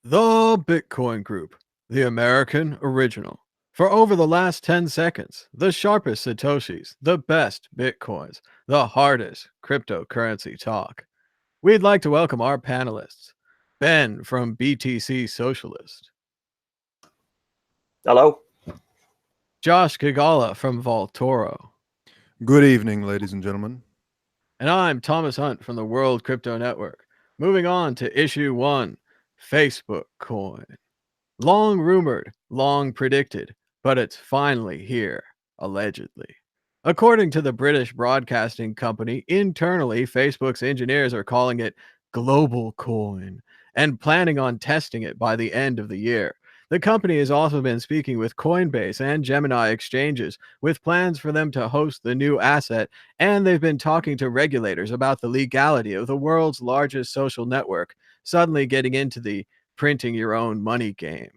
The Bitcoin Group, the American original. For over the last 10 seconds, the sharpest Satoshis, the best Bitcoins, the hardest cryptocurrency talk. We'd like to welcome our panelists. Ben from BTC Socialist, Hello. Josh Gigala from Vaultoro, Good evening, ladies and gentlemen. and I'm Thomas Hunt from the World Crypto Network. Moving on to issue 1, Facebook Coin. Long rumored, long predicted, but it's finally here, allegedly. According to the British Broadcasting Company, internally, Facebook's engineers are calling it Global Coin and planning on testing it by the end of the year. The company has also been speaking with Coinbase and Gemini exchanges with plans for them to host the new asset, and they've been talking to regulators about the legality of the world's largest social network suddenly getting into the printing your own money game.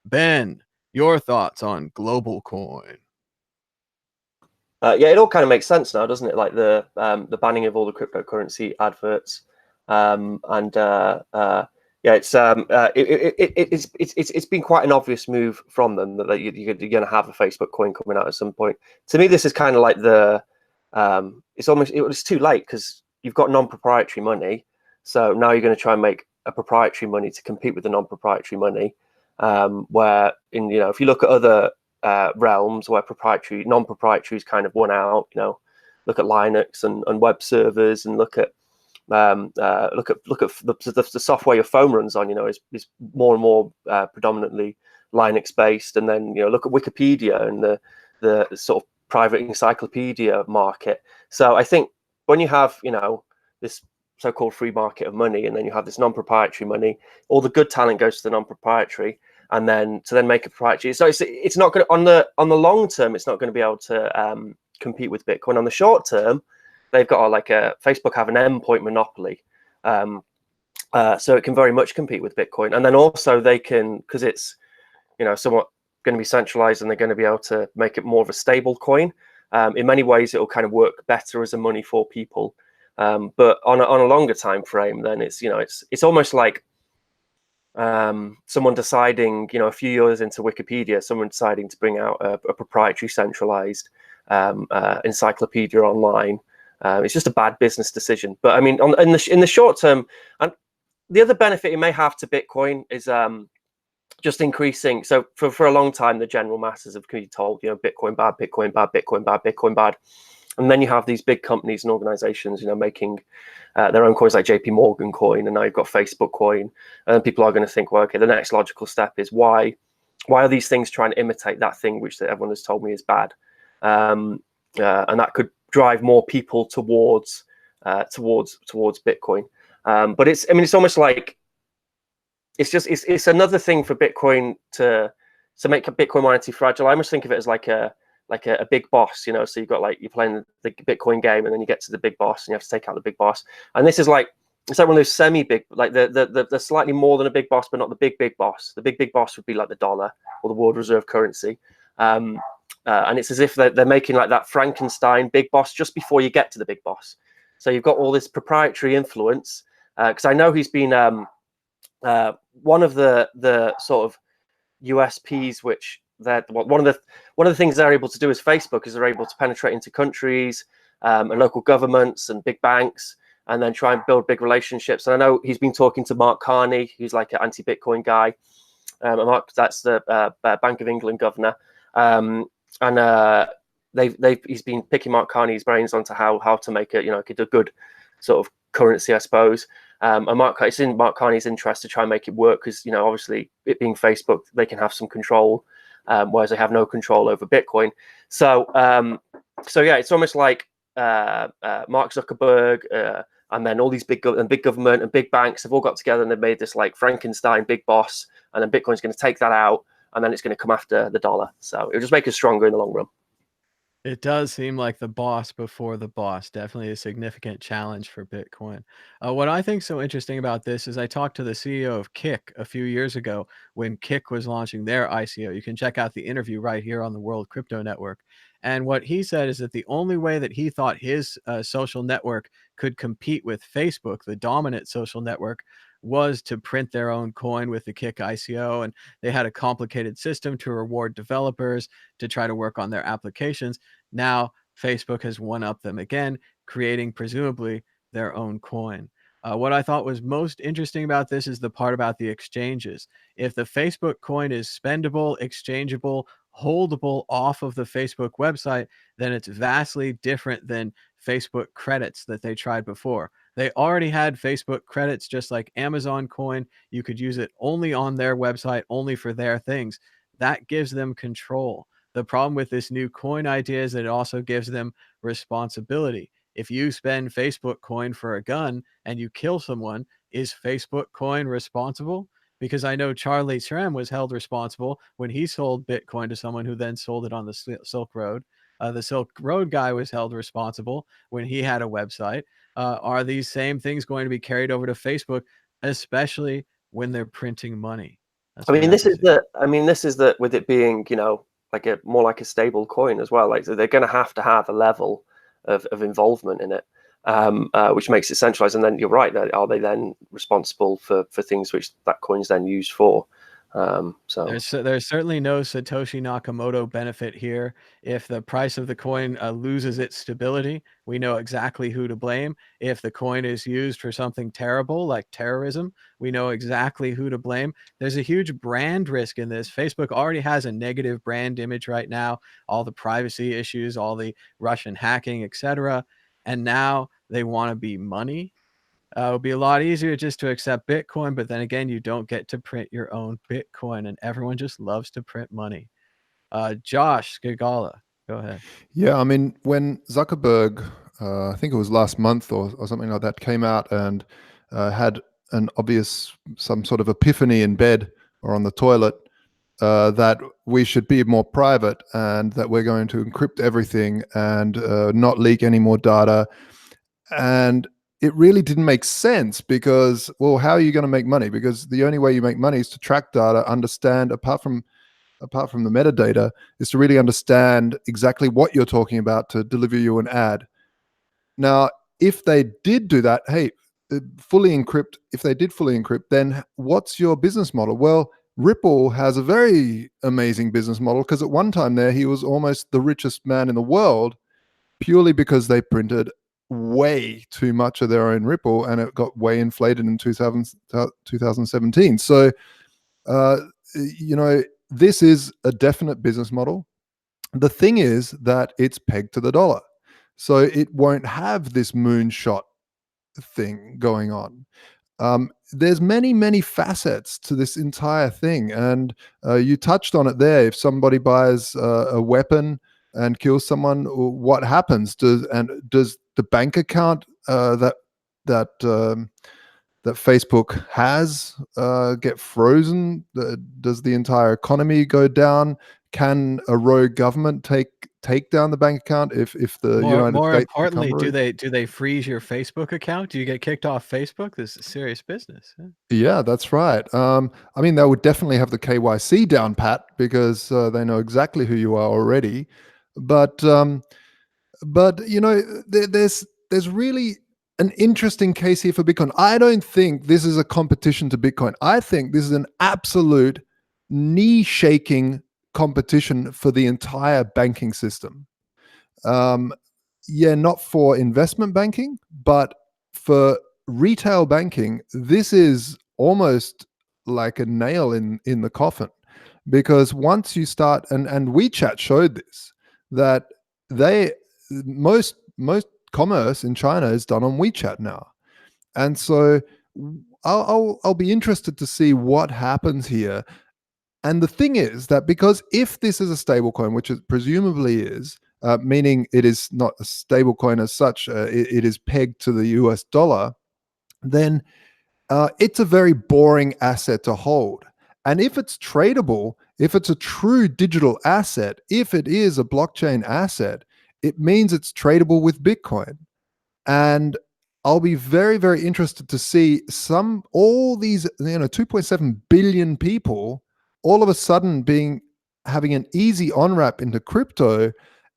Ben, your thoughts on global coin? Yeah, it all kind of makes sense now, doesn't it? Like the banning of all the cryptocurrency adverts, and yeah, it's been quite an obvious move from them that you're going to have a Facebook coin coming out at some point. To me, this is kind of like it's too late because you've got non-proprietary money, so now you're going to try and make a proprietary money to compete with the non-proprietary money. Where if you look at other realms where non-proprietary is kind of won out, look at Linux and web servers, and look at the software your phone runs on. Is more and more predominantly Linux based, and then look at Wikipedia and the sort of private encyclopedia market. So I think when you have this so-called free market of money, and then you have this non-proprietary money, all the good talent goes to the non-proprietary, and then to make a proprietary. So it's not going to, on the long term, it's not going to be able to compete with Bitcoin. On the short term, they've got Facebook have an endpoint monopoly, so it can very much compete with Bitcoin. And then also they can, because it's somewhat going to be centralized, and they're going to be able to make it more of a stable coin. In many ways, it will kind of work better as a money for people. But on a longer time frame, then it's almost like someone deciding, a few years into Wikipedia, someone deciding to bring out a proprietary centralized encyclopedia online. It's just a bad business decision. But I mean, in the short term, and the other benefit it may have to Bitcoin is just increasing. So for a long time, the general masses have been told, Bitcoin bad, Bitcoin bad, Bitcoin bad, Bitcoin bad. And then you have these big companies and organizations, making their own coins, like JP Morgan coin, and now you've got Facebook coin. And people are going to think, well, okay, the next logical step is why are these things trying to imitate that thing which everyone has told me is bad? And that could drive more people towards Bitcoin. But it's almost like it's another thing for Bitcoin to make a Bitcoin more anti-fragile. I almost think of it as like a big boss, so you've got you're playing the Bitcoin game, and then you get to the big boss and you have to take out the big boss. And this is it's like one of those semi-big, like the slightly more than a big boss, but not the big boss. The big boss would be like the dollar or the world reserve currency. And it's as if they're making like that Frankenstein big boss just before you get to the big boss. So you've got all this proprietary influence, because I know he's been one of the sort of USPs, which one of the things they're able to do as Facebook is they're able to penetrate into countries and local governments and big banks, and then try and build big relationships. And I know he's been talking to Mark Carney, who's like an anti-Bitcoin guy. That's the Bank of England governor, and he's been picking Mark Carney's brains onto how to make it a good sort of currency, I suppose. And it's in Mark Carney's interest to try and make it work, because obviously it being Facebook, they can have some control, whereas they have no control over Bitcoin. So yeah, it's almost like Mark Zuckerberg and then all these big government and big banks have all got together, and they've made this like Frankenstein big boss, and then Bitcoin's going to take that out, and then it's going to come after the dollar. So it'll just make us stronger in the long run. It does seem like the boss before the boss. Definitely a significant challenge for Bitcoin. What I think so interesting about this is I talked to the CEO of Kick a few years ago when Kick was launching their ICO. You can check out the interview right here on the World Crypto Network. And what he said is that the only way that he thought his social network could compete with Facebook, the dominant social network, was to print their own coin with the Kick ICO, and they had a complicated system to reward developers to try to work on their applications. Now Facebook has one-upped them again, creating presumably their own coin. What I thought was most interesting about this is the part about the exchanges. If the Facebook coin is spendable, exchangeable, holdable off of the Facebook website, then it's vastly different than Facebook credits that they tried before. They already had Facebook credits, just like Amazon coin. You could use it only on their website, only for their things. That gives them control. The problem with this new coin idea is that it also gives them responsibility. If you spend Facebook coin for a gun and you kill someone, is Facebook coin responsible? Because I know Charlie Shrem was held responsible when he sold Bitcoin to someone who then sold it on the Silk Road. The Silk Road guy was held responsible when he had a website. Are these same things going to be carried over to Facebook, especially when they're printing money? I mean, this is the with it being, like more like a stable coin as well. Like, so they're going to have a level of involvement in it, which makes it centralized. And then you're right, are they then responsible for things which that coin's then used for? So there's certainly no Satoshi Nakamoto benefit here. If the price of the coin loses its stability, we know exactly who to blame. If the coin is used for something terrible like terrorism, we know exactly who to blame. There's a huge brand risk in this. Facebook already has a negative brand image right now, all the privacy issues, all the Russian hacking, etc. And now they want to be money. It would be a lot easier just to accept Bitcoin, but then again, you don't get to print your own Bitcoin, and everyone just loves to print money. Josh Skigala, go ahead. Yeah, I mean, when Zuckerberg, I think it was last month or something like that, came out and had some sort of epiphany in bed or on the toilet, that we should be more private and that we're going to encrypt everything and not leak any more data. And it really didn't make sense because, well, how are you going to make money? Because the only way you make money is to track data, understand, apart from the metadata, is to really understand exactly what you're talking about to deliver you an ad. Now, if they did do that, hey, if they did fully encrypt, then what's your business model? Well, Ripple has a very amazing business model because at one time there, he was almost the richest man in the world purely because they printed way too much of their own Ripple and it got way inflated in 2017. So, this is a definite business model. The thing is that it's pegged to the dollar. So it won't have this moonshot thing going on. There's many facets to this entire thing. And you touched on it there. If somebody buys a weapon and kills someone, what happens? Does the bank account that Facebook has get frozen? Does the entire economy go down? Can a rogue government take down the bank account if the United More States importantly, become rogue? do they freeze your Facebook account? Do you get kicked off Facebook? This is serious business. Huh? Yeah, that's right. I mean, they would definitely have the KYC down pat because they know exactly who you are already. But there's really an interesting case here for Bitcoin. I don't think this is a competition to Bitcoin. I think this is an absolute knee-shaking competition for the entire banking system. Not for investment banking, but for retail banking, this is almost like a nail in the coffin, because once you start, and WeChat showed this, that most commerce in China is done on WeChat now. And so I'll be interested to see what happens here. And the thing is that because if this is a stable coin, which it presumably is, meaning it is not a stable coin as such, it is pegged to the US dollar, then it's a very boring asset to hold. And if it's tradable, if it's a true digital asset, if it is a blockchain asset, it means it's tradable with Bitcoin. And I'll be very, very interested to see all these 2.7 billion people all of a sudden having an easy on-ramp into crypto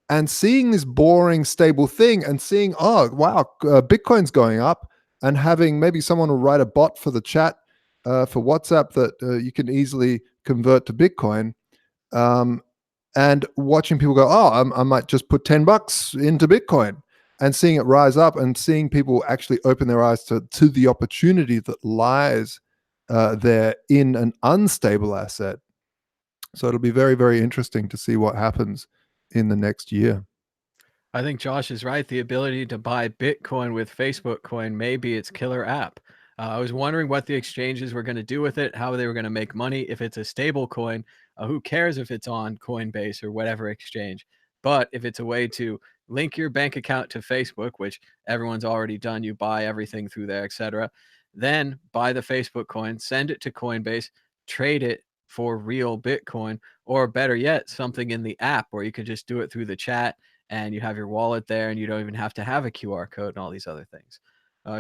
and seeing this boring, stable thing and seeing, oh, wow, Bitcoin's going up, and having maybe someone will write a bot for the chat for WhatsApp that you can easily convert to Bitcoin. And watching people go, oh, I might just put $10 into Bitcoin, and seeing it rise up, and seeing people actually open their eyes to the opportunity that lies there in an unstable asset. So it'll be very, very interesting to see what happens in the next year. I think Josh is right. The ability to buy Bitcoin with Facebook Coin may be its killer app. I was wondering what the exchanges were going to do with it, how they were going to make money. If it's a stable coin, who cares if it's on Coinbase or whatever exchange? But if it's a way to link your bank account to Facebook, which everyone's already done, you buy everything through there, etc., then buy the Facebook coin, send it to Coinbase, trade it for real Bitcoin, or better yet, something in the app where you could just do it through the chat and you have your wallet there and you don't even have to have a QR code and all these other things.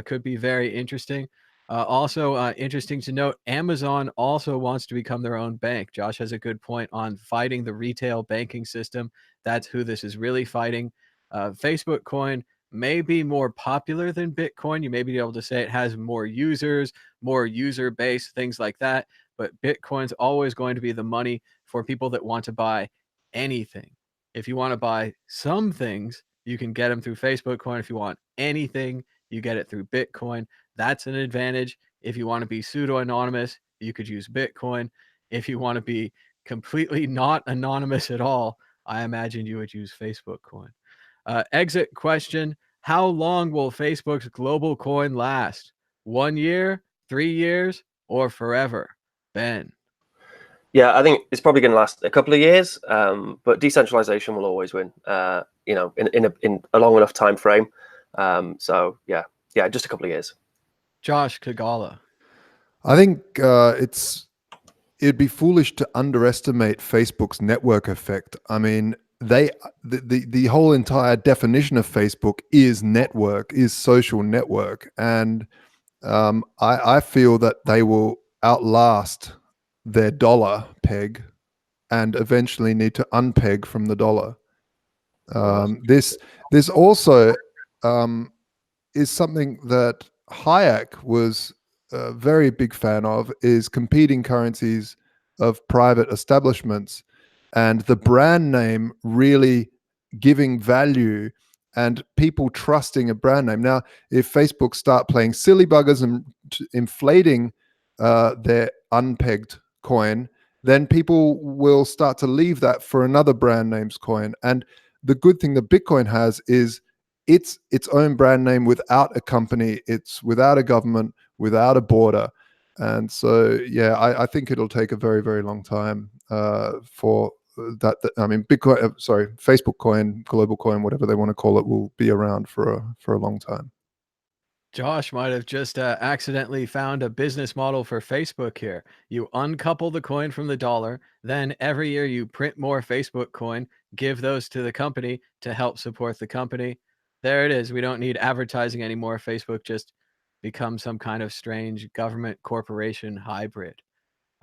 Could be very interesting. Also, interesting to note, Amazon also wants to become their own bank. Josh has a good point on fighting the retail banking system. That's who this is really fighting. Facebook coin may be more popular than Bitcoin. You may be able to say it has more users, more user base, things like that. But Bitcoin's always going to be the money for people that want to buy anything. If you want to buy some things, you can get them through Facebook coin. If you want anything, you get it through Bitcoin. That's an advantage. If you want to be pseudo anonymous, you could use Bitcoin. If you want to be completely not anonymous at all, I imagine you would use Facebook coin. Exit question: how long will Facebook's global coin last? 1 year, 3 years, or forever? Ben. Yeah, I think it's probably going to last a couple of years, but decentralization will always win. In a long enough time frame. So yeah, just a couple of years. Josh Kagala. I think it'd be foolish to underestimate Facebook's network effect. I mean, the whole entire definition of Facebook is network, is social network, and I feel that they will outlast their dollar peg and eventually need to unpeg from the dollar. This also is something that Hayek was a very big fan of, is competing currencies of private establishments and the brand name really giving value and people trusting a brand name. Now, if Facebook start playing silly buggers and inflating their unpegged coin, then people will start to leave that for another brand name's coin. And the good thing that Bitcoin has is it's its own brand name without a company, it's without a government, without a border. And so, yeah, I think it'll take a very, very long time for that. I mean, Bitcoin, Facebook coin, global coin, whatever they want to call it, will be around for a long time. Josh might have just accidentally found a business model for Facebook here. You uncouple the coin from the dollar, then every year you print more Facebook coin, give those to the company to help support the company. There it is. We don't need advertising anymore. Facebook just becomes some kind of strange government corporation hybrid.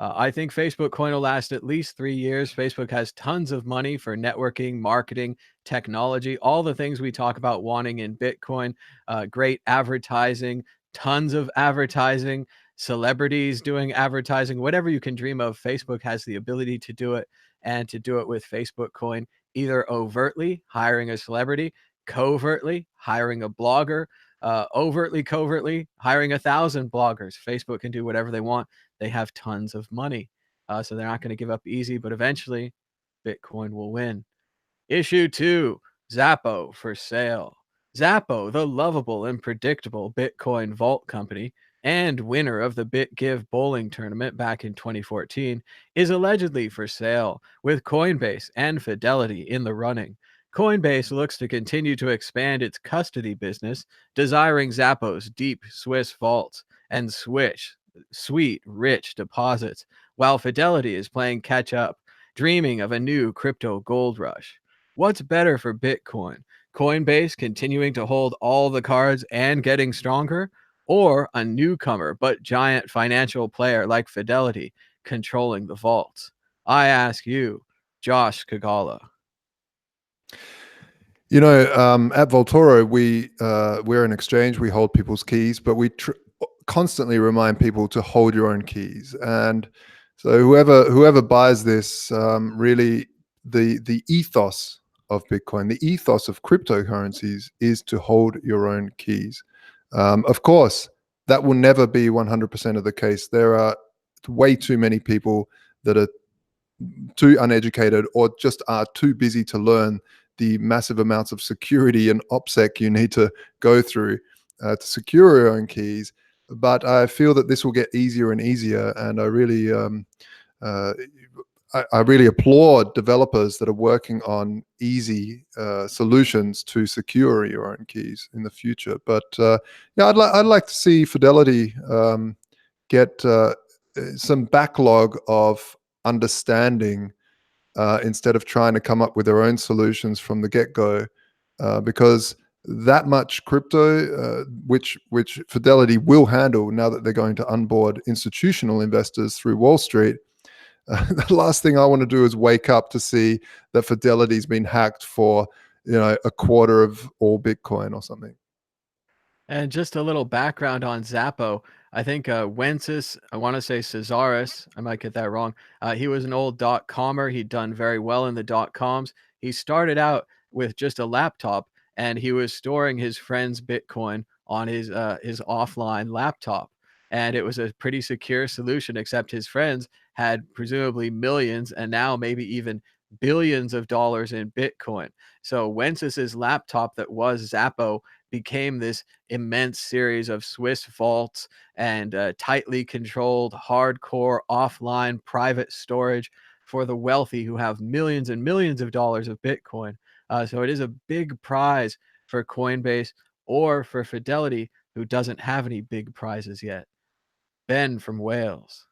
I think Facebook coin will last at least 3 years. Facebook has tons of money for networking, marketing, technology, all the things we talk about wanting in Bitcoin. Great advertising, tons of advertising, celebrities doing advertising, whatever you can dream of. Facebook has the ability to do it, and to do it with Facebook coin, either overtly hiring a celebrity, covertly hiring a blogger, overtly, covertly hiring 1,000 bloggers. Facebook can do whatever they want. They have tons of money. So they're not going to give up easy, but eventually Bitcoin will win. Issue 2, Zapo for sale. Zapo, the lovable and predictable Bitcoin vault company and winner of the BitGive bowling tournament back in 2014, is allegedly for sale, with Coinbase and Fidelity in the running. Coinbase looks to continue to expand its custody business, desiring Zapo's deep Swiss vaults and sweet, rich deposits, while Fidelity is playing catch up, dreaming of a new crypto gold rush. What's better for Bitcoin? Coinbase continuing to hold all the cards and getting stronger, or a newcomer but giant financial player like Fidelity controlling the vaults? I ask you, Josh Kagala. You know, at Voltoro, we're an exchange. We hold people's keys, but we constantly remind people to hold your own keys. And so whoever buys this, really the ethos of Bitcoin, the ethos of cryptocurrencies is to hold your own keys. Of course, that will never be 100% of the case. There are way too many people that are too uneducated or just are too busy to learn the massive amounts of security and OPSEC you need to go through to secure your own keys. But I feel that this will get easier and easier, and I really I really applaud developers that are working on easy solutions to secure your own keys in the future. But yeah, I'd like to see Fidelity get some backlog of understanding instead of trying to come up with their own solutions from the get-go, because that much crypto, which Fidelity will handle now that they're going to onboard institutional investors through Wall Street. The last thing I want to do is wake up to see that Fidelity's been hacked for, a quarter of all Bitcoin or something. And just a little background on Zapo. I think Wences, I want to say Cesaris, I might get that wrong. He was an old .comer. He'd done very well in the .coms. He started out with just a laptop, and he was storing his friend's Bitcoin on his offline laptop. And it was a pretty secure solution, except his friends had presumably millions and now maybe even billions of dollars in Bitcoin. So Wences's laptop that was Zapo became this immense series of Swiss vaults and tightly controlled, hardcore, offline, private storage for the wealthy who have millions and millions of dollars of Bitcoin. So it is a big prize for Coinbase or for Fidelity, who doesn't have any big prizes yet. Ben from Wales.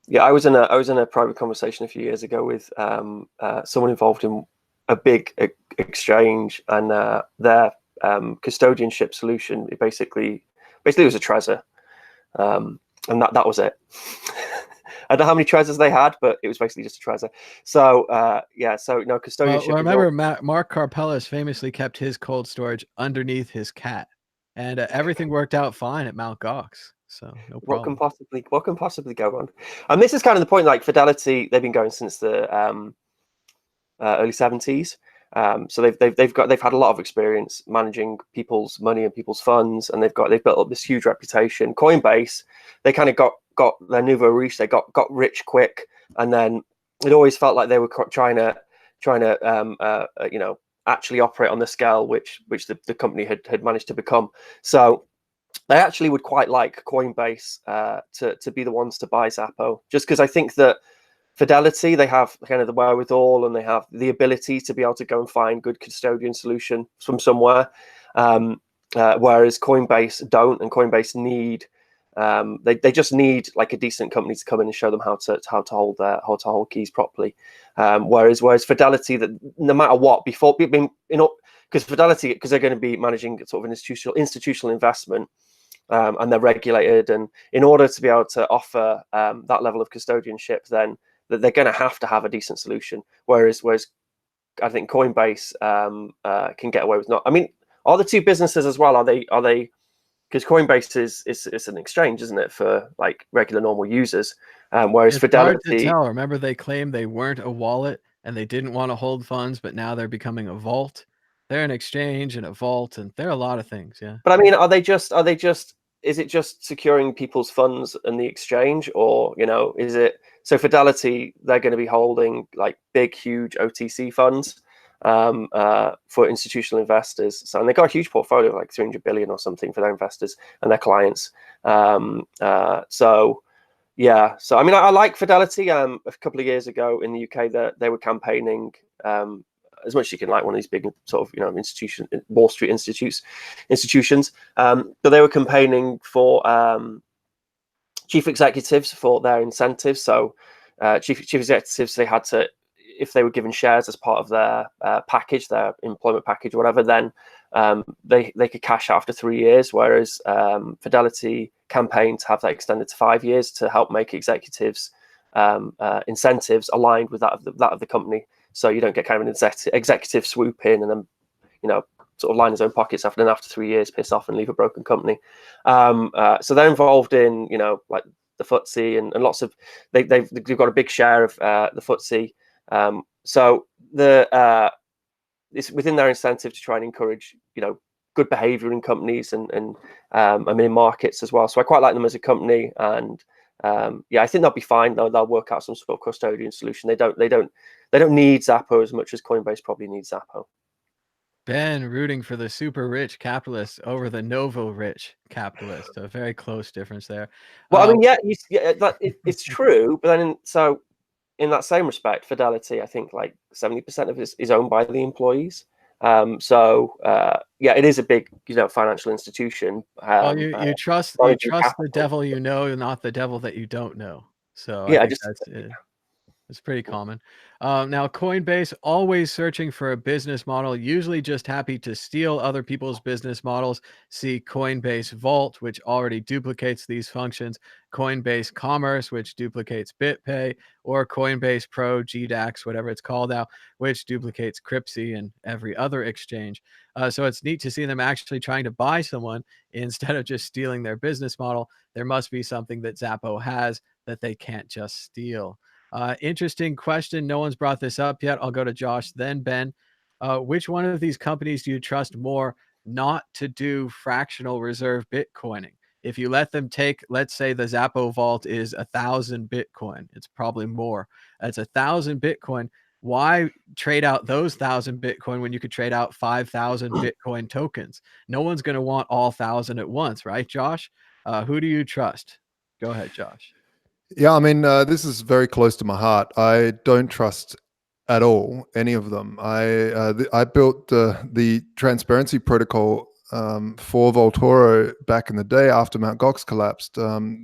Yeah, I was in a private conversation a few years ago with someone involved in a big exchange, and their custodianship solution, it basically was a Trezor, and that was it. I don't know how many Trezors they had, but it was basically just a Trezor. So yeah, so no custodianship. Well, remember, Mark Karpellis famously kept his cold storage underneath his cat, and everything worked out fine at Mt. Gox. So no problem. What can possibly go wrong? And this is kind of the point. Like Fidelity, they've been going since the early 70s. So they've had a lot of experience managing people's money and people's funds, and they've built up this huge reputation. Coinbase, they kind of got their nouveau riche. They got rich quick, and then it always felt like they were trying to actually operate on the scale which the company had managed to become. So I actually would quite like Coinbase to be the ones to buy Zapo, just because I think that Fidelity, they have kind of the wherewithal and they have the ability to be able to go and find good custodian solution from somewhere, whereas Coinbase don't, and Coinbase need they just need like a decent company to come in and show them how to hold keys properly. Whereas Fidelity, that no matter what, because Fidelity, because they're going to be managing sort of an institutional investment. And they're regulated, and in order to be able to offer that level of custodianship, then they're going to have a decent solution. Whereas I think Coinbase can get away with not. I mean, are the two businesses as well? Are they? Because Coinbase is an exchange, isn't it, for like regular normal users? Whereas it's Fidelity, hard to tell. Remember, they claimed they weren't a wallet and they didn't want to hold funds, but now they're becoming a vault. They're an exchange and a vault, and they're a lot of things. Yeah. But I mean, is it just securing people's funds in the exchange, or is it? So Fidelity, they're going to be holding like big, huge OTC funds for institutional investors. So, and they got a huge portfolio, like 300 billion or something, for their investors and their clients. So yeah, so I mean, I like Fidelity. A couple of years ago in the UK, that they were campaigning. As much as you can like one of these big sort of Wall Street institutions, but they were campaigning for chief executives for their incentives. So chief executives, they had to, if they were given shares as part of their package, their employment package, whatever, then they could cash out after 3 years. Whereas Fidelity campaigned to have that extended to 5 years to help make executives incentives aligned with that of the company. So you don't get kind of an executive swoop in and then, sort of line his own pockets after 3 years, piss off and leave a broken company. So they're involved in, you know, like the FTSE and lots of they've got a big share of the FTSE. So it's within their incentive to try and encourage, you know, good behavior in companies and I mean in markets as well. So I quite like them as a company, and yeah, I think they'll be fine. They'll work out some sort of custodian solution. They don't need Zapo as much as Coinbase probably needs Zapo. Ben rooting for the super rich capitalists over the novo rich capitalists. A very close difference there. Well, I mean, yeah, it's true, but then in that same respect, Fidelity, I think like 70% of it is owned by the employees. So yeah, it is a big, you know, financial institution. Well, you trust capital. the devil you know, not the devil that you don't know. So Yeah, I think that's it. It's pretty common. Now, Coinbase, always searching for a business model, usually just happy to steal other people's business models. See Coinbase Vault, which already duplicates these functions, Coinbase Commerce, which duplicates BitPay, or Coinbase Pro, GDAX, whatever it's called now, which duplicates Cryptsy and every other exchange. So it's neat to see them actually trying to buy someone instead of just stealing their business model. There must be something that Zapo has that they can't just steal. Interesting question. No one's brought this up yet. I'll go to Josh, then Ben. Which one of these companies do you trust more not to do fractional reserve Bitcoining? If you let them take, let's say the Zapo vault is 1,000 Bitcoin, it's probably more. It's 1,000 Bitcoin. Why trade out those 1,000 Bitcoin when you could trade out 5,000 Bitcoin tokens? No one's going to want all 1,000 at once, right, Josh? Who do you trust? Go ahead, Josh. Yeah, I mean, this is very close to my heart. I don't trust at all any of them. I built the transparency protocol for Voltoro back in the day after Mt. Gox collapsed.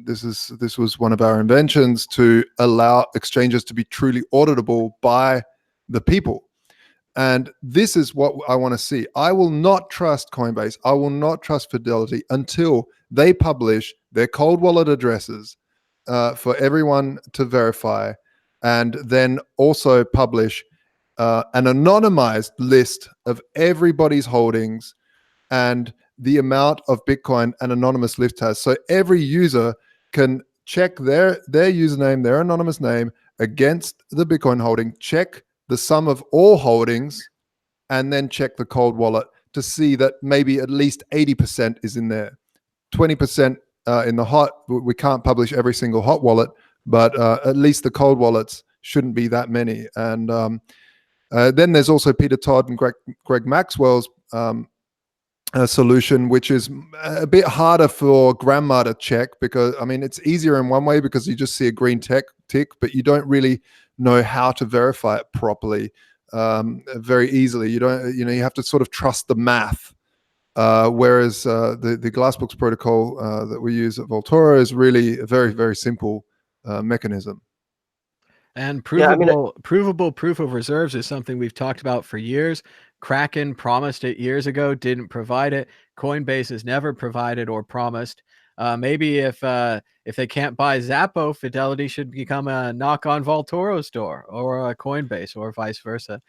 This was one of our inventions to allow exchanges to be truly auditable by the people. And this is what I want to see. I will not trust Coinbase. I will not trust Fidelity until they publish their cold wallet addresses for everyone to verify, and then also publish an anonymized list of everybody's holdings and the amount of Bitcoin an anonymous list has. So every user can check their username, their anonymous name against the Bitcoin holding, check the sum of all holdings, and then check the cold wallet to see that maybe at least 80% is in there. 20% in the hot. We can't publish every single hot wallet, but at least the cold wallets shouldn't be that many. And then there's also Peter Todd and Greg Maxwell's solution, which is a bit harder for grandma to check, because I mean it's easier in one way because you just see a green tick, but you don't really know how to verify it properly very easily. You have to sort of trust the math. Whereas the Glassbox protocol that we use at Voltoro is really a very, very simple mechanism. And provable proof of reserves is something we've talked about for years. Kraken promised it years ago, didn't provide it. Coinbase has never provided or promised. Maybe if they can't buy Zapo, Fidelity should become a knock-on Voltoro store or a Coinbase or vice versa.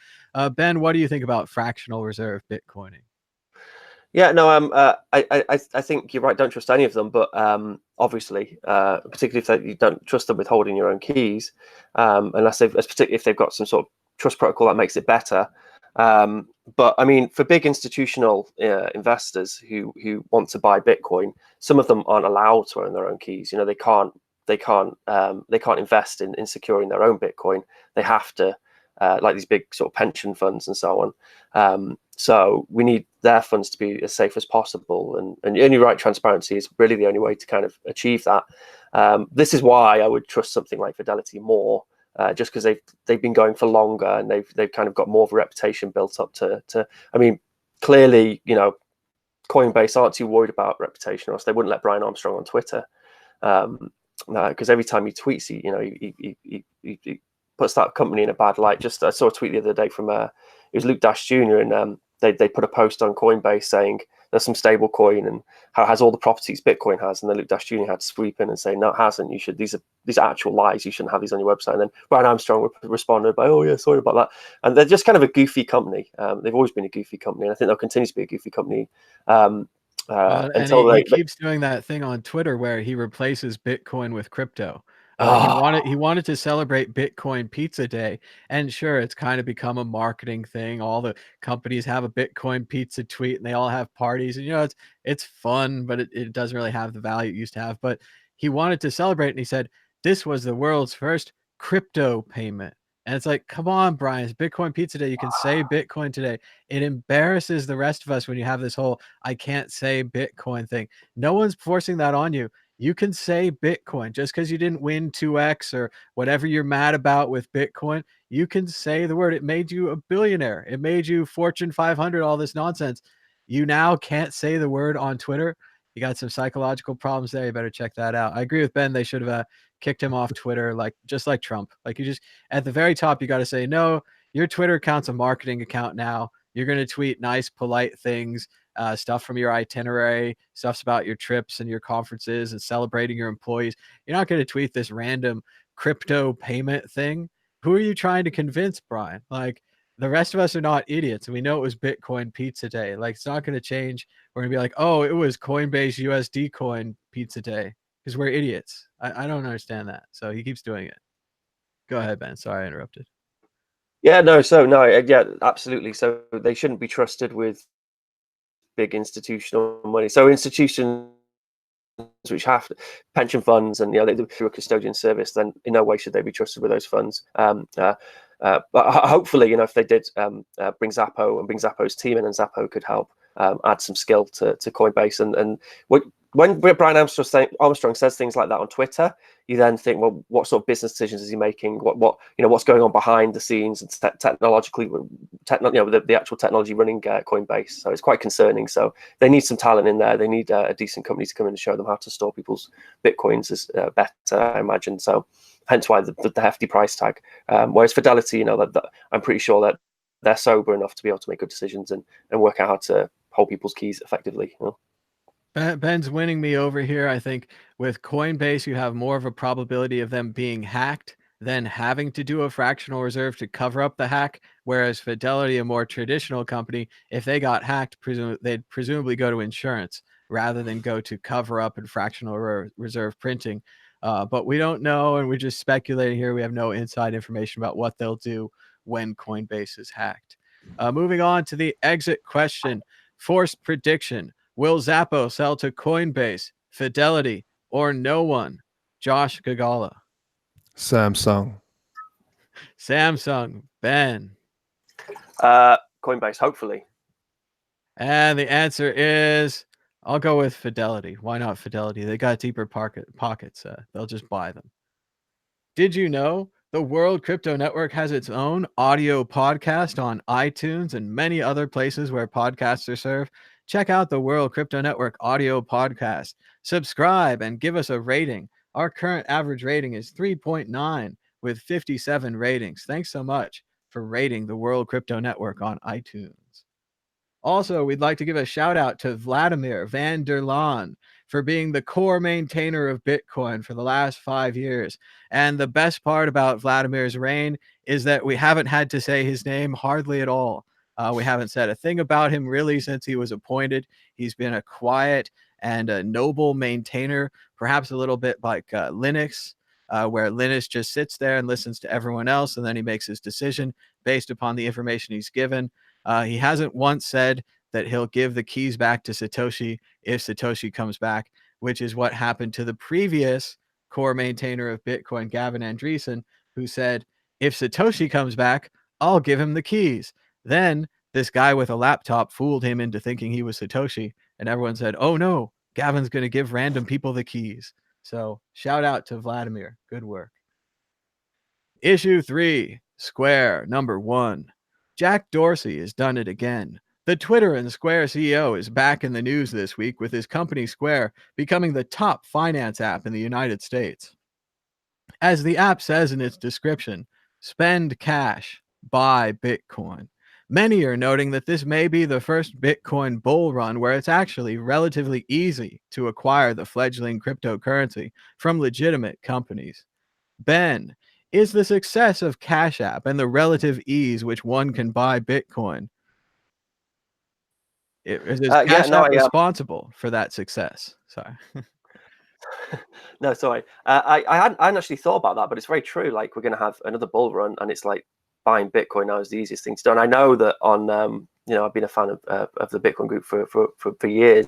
Ben, what do you think about fractional reserve Bitcoining? Yeah, no, I think you're right. Don't trust any of them, but obviously, particularly if you don't trust them with holding your own keys, unless particularly if they've got some sort of trust protocol that makes it better. But I mean, for big institutional investors who want to buy Bitcoin, some of them aren't allowed to own their own keys. You know, they can't invest in securing their own Bitcoin. They have to, like these big sort of pension funds and so on. So we need their funds to be as safe as possible, and you're right, transparency is really the only way to kind of achieve that. This is why I would trust something like Fidelity more, just because they've been going for longer and they've kind of got more of a reputation built up to. I mean, clearly, you know, Coinbase aren't too worried about reputation, or else they wouldn't let Brian Armstrong on Twitter, because every time he tweets, he puts that company in a bad light. Just I saw a tweet the other day from it was Luke Dash Jr. and they put a post on Coinbase saying there's some stable coin and how it has all the properties Bitcoin has, and then Luke Dash Jr. had to sweep in and say, no, it hasn't. You should, these are actual lies. You shouldn't have these on your website. And then Brian Armstrong responded by, oh yeah, sorry about that. And they're just kind of a goofy company. They've always been a goofy company, and I think they'll continue to be a goofy company. And he keeps doing that thing on Twitter where he replaces Bitcoin with crypto. He wanted to celebrate Bitcoin Pizza Day, and sure, it's kind of become a marketing thing. All the companies have a Bitcoin pizza tweet, and they all have parties, and it's fun, but it doesn't really have the value it used to have. But he wanted to celebrate, and he said this was the world's first crypto payment. And it's like, come on, Brian, it's Bitcoin Pizza Day. You can say Bitcoin today. It embarrasses the rest of us when you have this whole I can't say Bitcoin thing. No one's forcing that on you. You can say Bitcoin just because you didn't win 2x or whatever you're mad about with Bitcoin. You can say the word. It made you a billionaire. It made you Fortune 500, all this nonsense. You now can't say the word on Twitter. You got some psychological problems there. You better check that out. I agree with Ben. They should have kicked him off Twitter, just like Trump. Like, you just, at the very top, you got to say, no, your Twitter account's a marketing account now. You're going to tweet nice, polite things, stuff from your itinerary, stuffs about your trips and your conferences and celebrating your employees. You're not going to tweet this random crypto payment thing. Who are you trying to convince, Brian? Like, the rest of us are not idiots, and we know it was Bitcoin Pizza Day. Like, it's not going to change. We're going to be like, oh, it was Coinbase USD coin Pizza Day, because we're idiots. I don't understand that. So he keeps doing it. Go ahead, Ben. Sorry I interrupted. Yeah, absolutely. So they shouldn't be trusted with big institutional money. So institutions which have pension funds and they do a custodian service, then in no way should they be trusted with those funds. But hopefully, if they did bring Zapo and bring Zapo's team in, and Zapo could help add some skill to Coinbase. And when Brian Armstrong says things like that on Twitter, you then think, well, what sort of business decisions is he making? What's going on behind the scenes and technologically, the actual technology running Coinbase. So it's quite concerning. So they need some talent in there. They need a decent company to come in and show them how to store people's Bitcoins is better, I imagine. So hence why the hefty price tag. Whereas Fidelity, I'm pretty sure that they're sober enough to be able to make good decisions and work out how to hold people's keys effectively. Ben's winning me over here. I think with Coinbase, you have more of a probability of them being hacked than having to do a fractional reserve to cover up the hack. Whereas Fidelity, a more traditional company, if they got hacked, they'd presumably go to insurance rather than go to cover up and fractional reserve printing. But we don't know, and we're just speculating here. We have no inside information about what they'll do when Coinbase is hacked. Moving on to the exit question. Forced prediction. Will Zapo sell to Coinbase, Fidelity, or no one? Josh Gagala. Samsung. Ben. Coinbase, hopefully. And the answer is, I'll go with Fidelity. Why not Fidelity? They got deeper pockets. They'll just buy them. Did you know the World Crypto Network has its own audio podcast on iTunes and many other places where podcasts are served? Check out the World Crypto Network audio podcast. Subscribe and give us a rating. Our current average rating is 3.9 with 57 ratings. Thanks so much for rating the World Crypto Network on iTunes. Also, we'd like to give a shout out to Vladimir van der Laan for being the core maintainer of Bitcoin for the last 5 years. And the best part about Vladimir's reign is that we haven't had to say his name hardly at all. We haven't said a thing about him really since he was appointed. He's been a quiet and a noble maintainer, perhaps a little bit like Linux, where Linus just sits there and listens to everyone else, and then he makes his decision based upon the information he's given. He hasn't once said that he'll give the keys back to Satoshi if Satoshi comes back, which is what happened to the previous core maintainer of Bitcoin, Gavin Andresen, who said, if Satoshi comes back, I'll give him the keys. Then this guy with a laptop fooled him into thinking he was Satoshi, and everyone said, oh no, Gavin's going to give random people the keys. So shout out to Vladimir. Good work. Issue 3, Square, number 1. Jack Dorsey has done it again. The Twitter and Square CEO is back in the news this week with his company Square becoming the top finance app in the United States. As the app says in its description, spend cash, buy Bitcoin. Many are noting that this may be the first Bitcoin bull run where it's actually relatively easy to acquire the fledgling cryptocurrency from legitimate companies. Ben, is the success of Cash App and the relative ease which one can buy Bitcoin, is Yeah, Cash no, App responsible for that success? Sorry. no, sorry. I hadn't actually thought about that, but it's very true. Like, we're going to have another bull run, and it's like buying Bitcoin now is the easiest thing to do. And I know that on, I've been a fan of the Bitcoin group for years,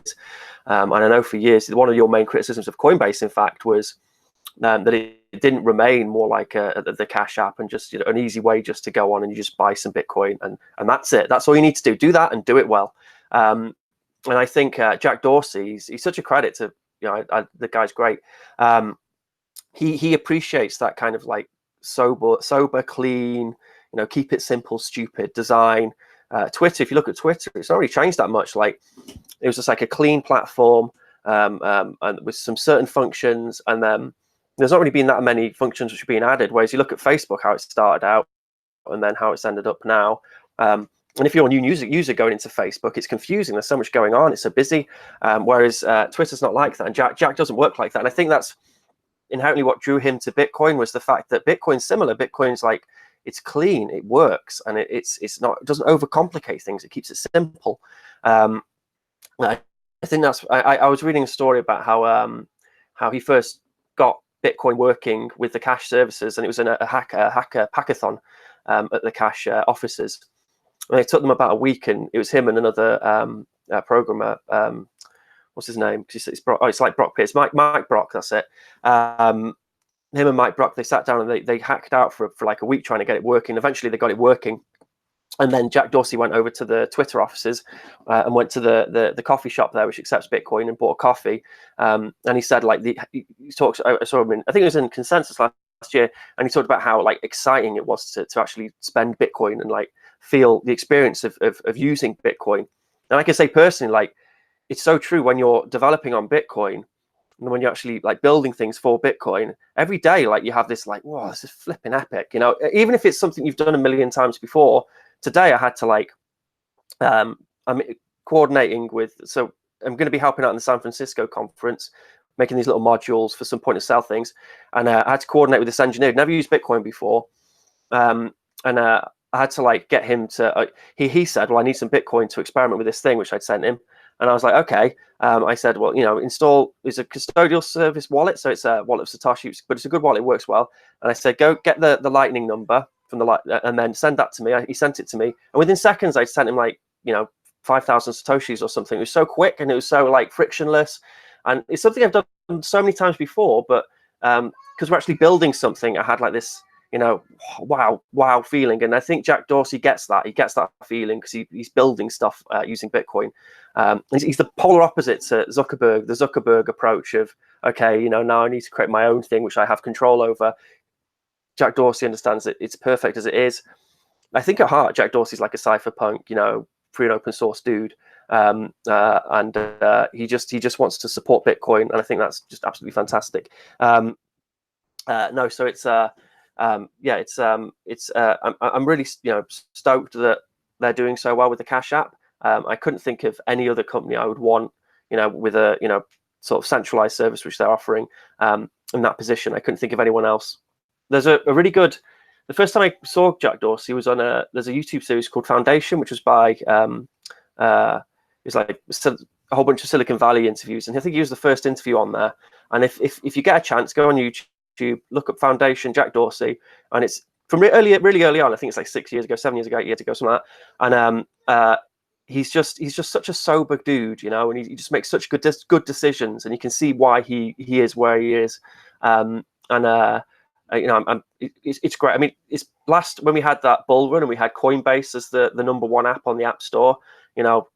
and I know for years one of your main criticisms of Coinbase, in fact, was that it didn't remain more like the Cash App and just an easy way just to go on and you just buy some Bitcoin and that's it. That's all you need to do. Do that and do it well. And I think Jack Dorsey, he's such a credit to, the guy's great. He appreciates that kind of like sober, clean, keep it simple, stupid design. Twitter, if you look at Twitter, it's not really changed that much. Like, it was just like a clean platform and with some certain functions, and then there's not really been that many functions which are being added. Whereas you look at Facebook, how it started out and then how it's ended up now. And if you're a new user going into Facebook, it's confusing. There's so much going on. It's so busy. Whereas Twitter's not like that. And Jack doesn't work like that. And I think that's inherently what drew him to Bitcoin, was the fact that Bitcoin's similar. Bitcoin's like, it's clean, it works, and it doesn't overcomplicate things. It keeps it simple. I think that's. I was reading a story about how he first got Bitcoin working with the cash services, and it was in a hacker hackathon at the cash offices. And it took them about a week, and it was him and another programmer. What's his name? It's like Brock Pierce, Mike Brock. That's it. Him and Mike Brock, they sat down and they hacked out for like a week trying to get it working. Eventually, they got it working. And then Jack Dorsey went over to the Twitter offices and went to the coffee shop there, which accepts Bitcoin, and bought a coffee. And he said, like, he talks. I saw him I think it was in Consensus last year, and he talked about how like exciting it was to actually spend Bitcoin and like feel the experience of using Bitcoin. And I can say personally, like, it's so true when you're developing on Bitcoin. And when you're actually like building things for Bitcoin, every day, like, you have this like, whoa, this is flipping epic. Even if it's something you've done a million times before. Today I had to like, I'm coordinating with, so I'm going to be helping out in the San Francisco conference, making these little modules for some point of sale things. And I had to coordinate with this engineer, never used Bitcoin before. And I had to like get him to, he said, well, I need some Bitcoin to experiment with this thing, which I'd sent him. And I was like, okay. I said, well, install, it's a custodial service wallet. So it's a wallet of Satoshi, but it's a good wallet. It works well. And I said, go get the lightning number from the light and then send that to me. He sent it to me. And within seconds, I sent him like, 5,000 Satoshis or something. It was so quick and it was so like frictionless. And it's something I've done so many times before, but because we're actually building something, I had like this, wow feeling. And I think Jack Dorsey gets that. He gets that feeling because he's building stuff using Bitcoin. He's the polar opposite to Zuckerberg, the Zuckerberg approach of, okay, now I need to create my own thing, which I have control over. Jack Dorsey understands that it's perfect as it is. I think at heart, Jack Dorsey's like a cypherpunk, free and open source dude. And he just wants to support Bitcoin. And I think that's just absolutely fantastic. So it's, I'm really stoked that they're doing so well with the Cash App. I couldn't think of any other company I would want, with a sort of centralized service which they're offering in that position. I couldn't think of anyone else. There's a really good. The first time I saw Jack Dorsey was on there's a YouTube series called Foundation, which was by it's like a whole bunch of Silicon Valley interviews, and I think he was the first interview on there. And if you get a chance, go on YouTube, look up Foundation, Jack Dorsey, and it's from really early on. I think it's like 6 years ago, 7 years ago, 8 years ago, something like that. And he's just such a sober dude, and he just makes such good decisions, and you can see why he is where he is. It's great. I mean, it's last when we had that bull run and we had Coinbase as the number one app on the App Store.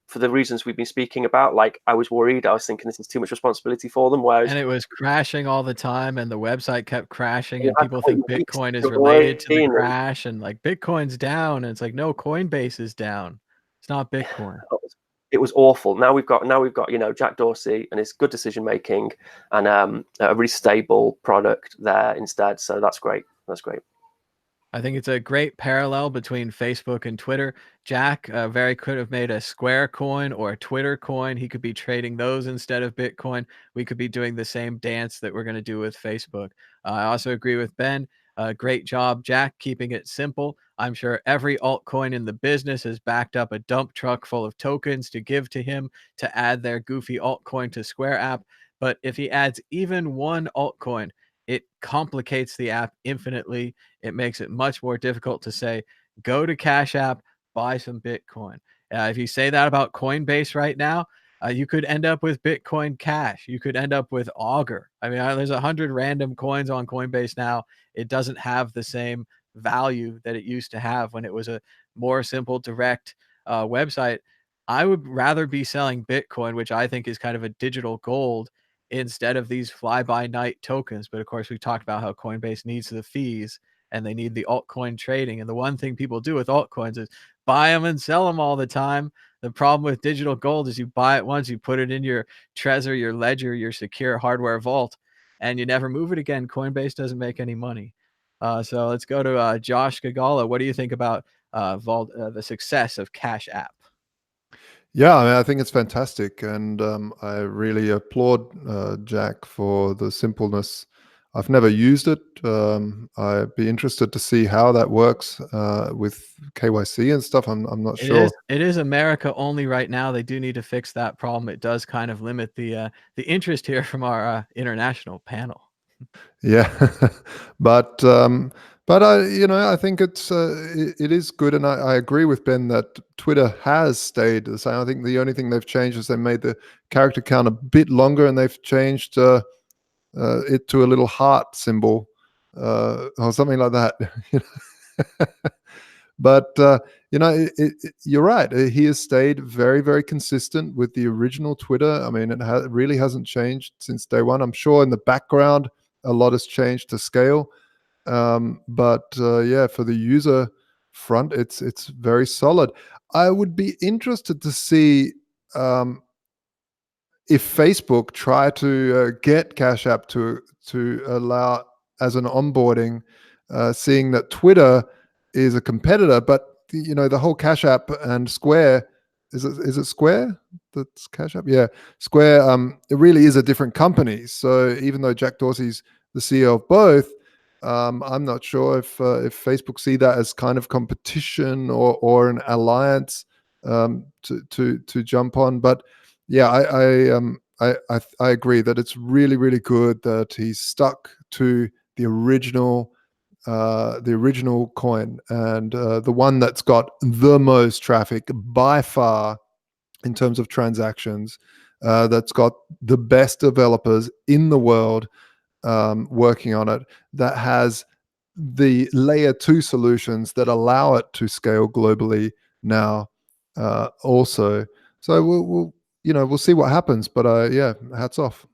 For the reasons we've been speaking about, like, I was worried. I was thinking this is too much responsibility for them. And it was crashing all the time, and the website kept crashing, and people think Bitcoin is related to the crash, and like Bitcoin's down, and it's like, no, Coinbase is down. It's not Bitcoin. It was awful. Now we've got Jack Dorsey and his good decision making, and a really stable product there instead. So that's great. That's great. I think it's a great parallel between Facebook and Twitter. Jack very could have made a Square coin or a Twitter coin. He could be trading those instead of Bitcoin. We could be doing the same dance that we're going to do with Facebook. I also agree with Ben. Great job, Jack, keeping it simple. I'm sure every altcoin in the business has backed up a dump truck full of tokens to give to him to add their goofy altcoin to Square app. But if he adds even one altcoin, it complicates the app infinitely. It makes it much more difficult to say, go to Cash App, buy some Bitcoin. If you say that about Coinbase right now, you could end up with Bitcoin Cash. You could end up with Augur. I mean, there's 100 random coins on Coinbase now. It doesn't have the same value that it used to have when it was a more simple, direct website. I would rather be selling Bitcoin, which I think is kind of a digital gold, instead of these fly-by-night tokens. But of course, we talked about how Coinbase needs the fees and they need the altcoin trading. And the one thing people do with altcoins is buy them and sell them all the time. The problem with digital gold is you buy it once, you put it in your Trezor, your Ledger, your secure hardware vault, and you never move it again. Coinbase doesn't make any money. So let's go to Josh Gagala. What do you think about the success of Cash App? Yeah, I mean, I think it's fantastic, and I really applaud Jack for the simpleness. I've never used it. I'd be interested to see how that works with KYC and stuff. I'm not sure. It is America only right now. They do need to fix that problem. It does kind of limit the interest here from our international panel. Yeah, but I think it is good, and I agree with Ben that Twitter has stayed the same. I think the only thing they've changed is they made the character count a bit longer, and they've changed it to a little heart symbol or something like that. But you're right. He has stayed very, very consistent with the original Twitter. I mean, it really hasn't changed since day one. I'm sure in the background a lot has changed to scale, but yeah, for the user front, it's very solid. I would be interested to see if Facebook try to get Cash App to allow as an onboarding, seeing that Twitter is a competitor, but the whole Cash App and Square, is it Square that's Cash App? Yeah, Square. It really is a different company. So even though Jack Dorsey's the CEO of both, I'm not sure if Facebook see that as kind of competition or an alliance to jump on, but yeah, I agree that it's really, really good that he's stuck to the original coin, and the one that's got the most traffic by far in terms of transactions, that's got the best developers in the world working on it, that has the layer 2 solutions that allow it to scale globally now also. So we'll see what happens, but yeah, hats off.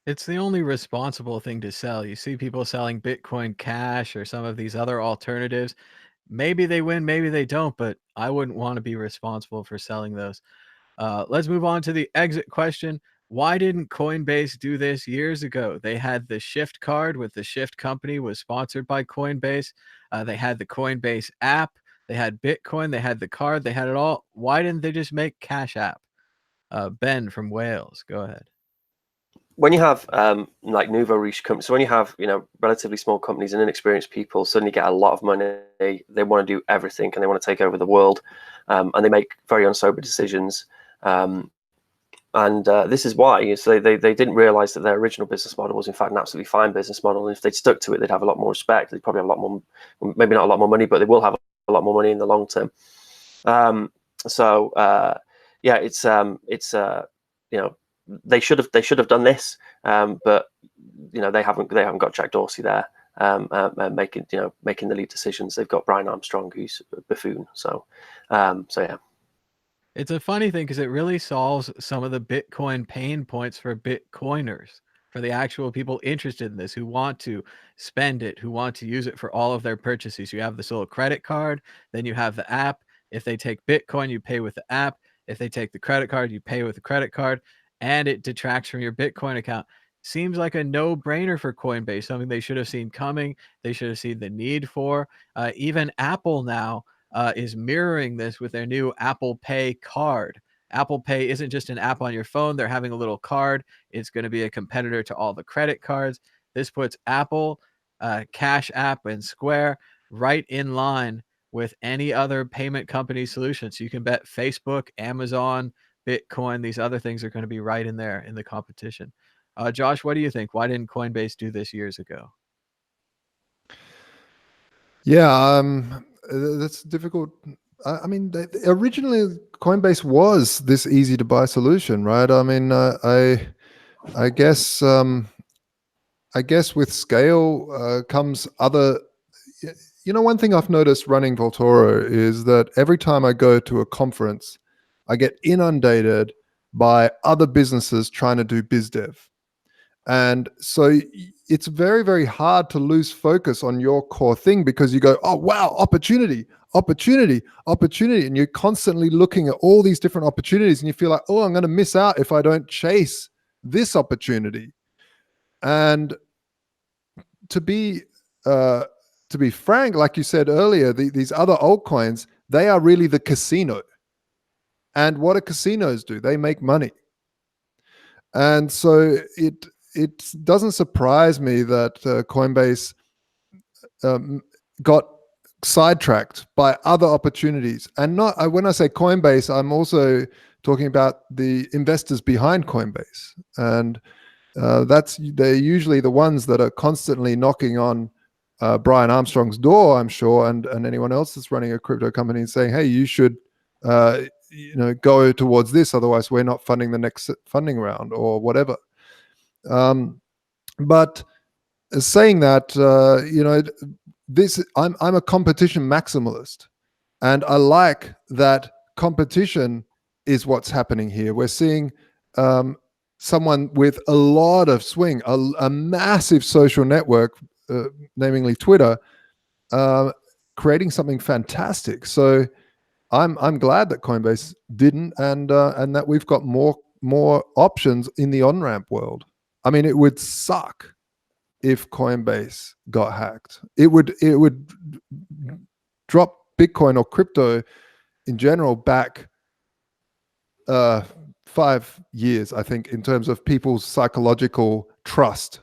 It's the only responsible thing to sell. You see people selling Bitcoin Cash or some of these other alternatives. Maybe they win, maybe they don't, but I wouldn't want to be responsible for selling those. Let's move on to the exit question. Why didn't Coinbase do this years ago? They had the Shift card with the Shift company was sponsored by Coinbase. They had the Coinbase app. They had Bitcoin. They had the card. They had it all. Why didn't they just make Cash App? Ben from Wales, go ahead. When you have like nouveau riche companies, so when you have relatively small companies and inexperienced people suddenly get a lot of money, they want to do everything and they want to take over the world, and they make very unsober decisions. And this is why. So they didn't realize that their original business model was in fact an absolutely fine business model. And if they'd stuck to it, they'd have a lot more respect. They'd probably have a lot more, maybe not a lot more money, but they will have a lot more money in the long term. Yeah, it's they should have done this, but they haven't got Jack Dorsey there making the lead decisions. They've got Brian Armstrong, who's a buffoon. So yeah. It's a funny thing because it really solves some of the Bitcoin pain points for Bitcoiners, for the actual people interested in this, who want to spend it, who want to use it for all of their purchases. You have this little credit card, then you have the app. If they take Bitcoin, you pay with the app. If they take the credit card, you pay with the credit card, and it detracts from your Bitcoin account. seems like a no-brainer for Coinbase, something they should have seen coming. They should have seen the need for. Even Apple now is mirroring this with their new Apple Pay card. Apple Pay isn't just an app on your phone. They're having a little card. It's going to be a competitor to all the credit cards. This puts Apple, Cash App, and Square right in line with any other payment company solution. So you can bet Facebook, Amazon, Bitcoin, these other things are going to be right in there in the competition. Josh, what do you think? Why didn't Coinbase do this years ago? Yeah, that's difficult. I mean, originally Coinbase was this easy to buy solution, right? I mean, I guess with scale comes other. You know, one thing I've noticed running Voltoro is that every time I go to a conference, I get inundated by other businesses trying to do biz dev. And so it's very, very hard to lose focus on your core thing because you go, oh, wow, opportunity, opportunity, opportunity. And you're constantly looking at all these different opportunities and you feel like, oh, I'm going to miss out if I don't chase this opportunity. And to be frank, like you said earlier, these other altcoins, they are really the casino. And what do casinos do? They make money. And so it doesn't surprise me that Coinbase got sidetracked by other opportunities. And not when I say Coinbase, I'm also talking about the investors behind Coinbase. And they're usually the ones that are constantly knocking on Brian Armstrong's door, I'm sure, and anyone else that's running a crypto company and saying, hey, you should go towards this, otherwise we're not funding the next funding round or whatever. But saying that, I'm a competition maximalist, and I like that competition is what's happening here. We're seeing someone with a lot of swing, a massive social network, namely Twitter, creating something fantastic. So I'm glad that Coinbase didn't, and that we've got more options in the on-ramp world. I mean, it would suck if Coinbase got hacked. It would drop Bitcoin or crypto in general back 5 years, I think, in terms of people's psychological trust,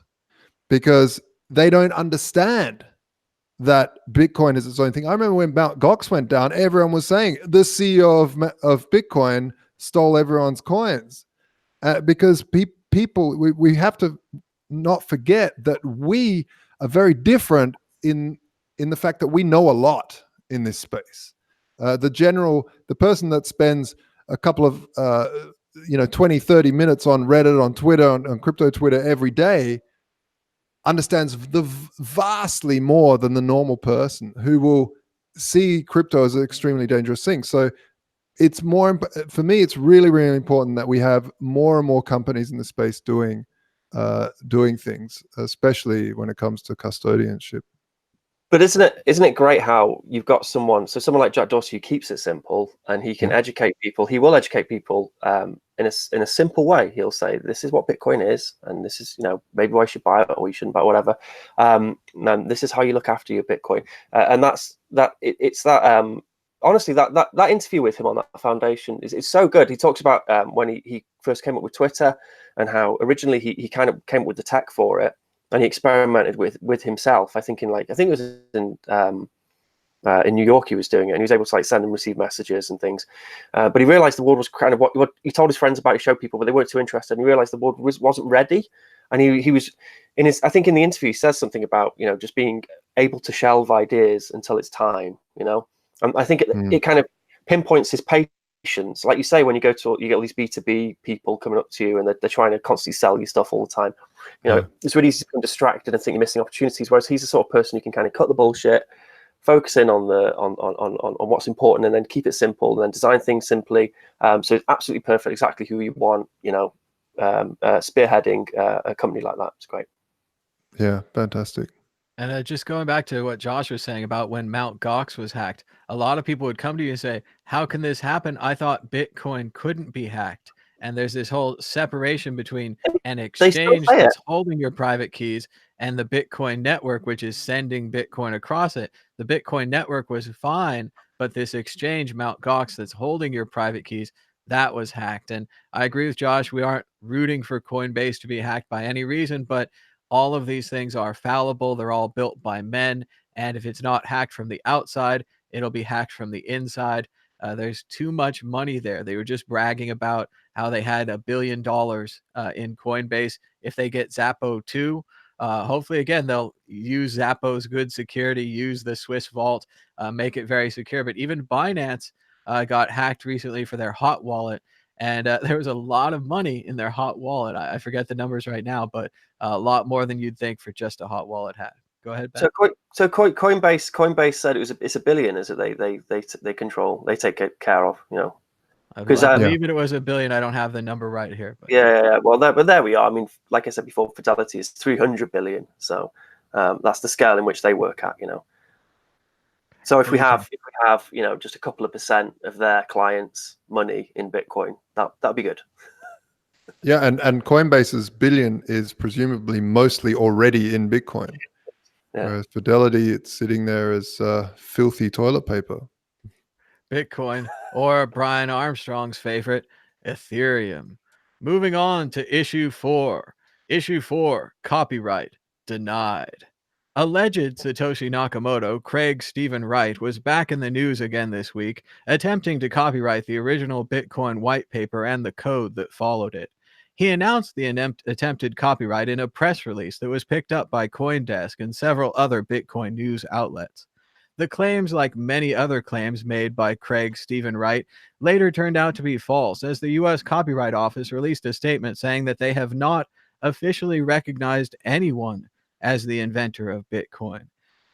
because they don't understand that Bitcoin is its own thing. I remember when Mt. Gox went down, everyone was saying the CEO of Bitcoin stole everyone's coins, because people, we have to not forget that we are very different in the fact that we know a lot in this space. The person that spends a couple of 20-30 minutes on Reddit, on Twitter, on crypto Twitter every day understands the vastly more than the normal person who will see crypto as an extremely dangerous thing. So it's more, for me, it's really, really important that we have more and more companies in the space doing things, especially when it comes to custodianship. But isn't it great how you've got someone like Jack Dorsey who keeps it simple, and he can educate people. He will educate people in a simple way. He'll say, this is what Bitcoin is, and this is, maybe why you should buy it or you shouldn't buy it, whatever. And this is how you look after your Bitcoin. And honestly, that interview with him on that foundation is so good. He talks about when he first came up with Twitter, and how originally he kind of came up with the tech for it. And he experimented with himself. I think it was in New York he was doing it, and he was able to send and receive messages and things. But he realized the world was kind of what he told his friends about it, showed people, but they weren't too interested. And he realized the world wasn't ready. And he was I think in the interview he says something about just being able to shelve ideas until it's time. And I think it kind of pinpoints his patience. Like you say, when you get all these B2B people coming up to you and they're trying to constantly sell you stuff all the time. It's really easy to become distracted and think you're missing opportunities. Whereas he's the sort of person who can kind of cut the bullshit, focus in on what's important, and then keep it simple, and then design things simply. So it's absolutely perfect, exactly who you want. Spearheading a company like that. It's great. Yeah, fantastic. And just going back to what Josh was saying about when Mt. Gox was hacked, a lot of people would come to you and say, how can this happen? I thought Bitcoin couldn't be hacked. and there's this whole separation between an They still exchange say it. that's holding your private keys and the Bitcoin network, which is sending Bitcoin across it. The Bitcoin network was fine, but this exchange, Mt. Gox, that's holding your private keys, that was hacked. And I agree with Josh. We aren't rooting for Coinbase to be hacked by any reason, but all of these things are fallible. They're all built by men. And if it's not hacked from the outside, it'll be hacked from the inside. There's too much money there. They were just bragging about how they had $1 billion in Coinbase. If they get Zapo too, hopefully, again, they'll use Zapo's good security, use the Swiss vault, make it very secure. But even Binance got hacked recently for their hot wallet. And there was a lot of money in their hot wallet. I forget the numbers right now, but a lot more than you'd think for just a hot wallet hack. Go ahead, Ben. So Coinbase said it's $1 billion, is it? They control, they take care of, you know. Because I believe it was $1 billion. I don't have the number right here. But yeah. Well, there we are. I mean, like I said before, Fidelity is 300 billion. So that's the scale in which they work at, you know. So if we have you know, just a couple of % of their clients' money in Bitcoin, that'd be good. Yeah, and Coinbase's billion is presumably mostly already in Bitcoin. Yeah. Whereas Fidelity, it's sitting there as filthy toilet paper. Bitcoin, or Brian Armstrong's favorite, Ethereum. Moving on to issue 4. Issue 4, copyright denied. Alleged Satoshi Nakamoto, Craig Stephen Wright, was back in the news again this week, attempting to copyright the original Bitcoin white paper and the code that followed it. He announced the attempted copyright in a press release that was picked up by CoinDesk and several other Bitcoin news outlets. The claims, like many other claims made by Craig Stephen Wright, later turned out to be false, as the U.S. Copyright Office released a statement saying that they have not officially recognized anyone as the inventor of Bitcoin.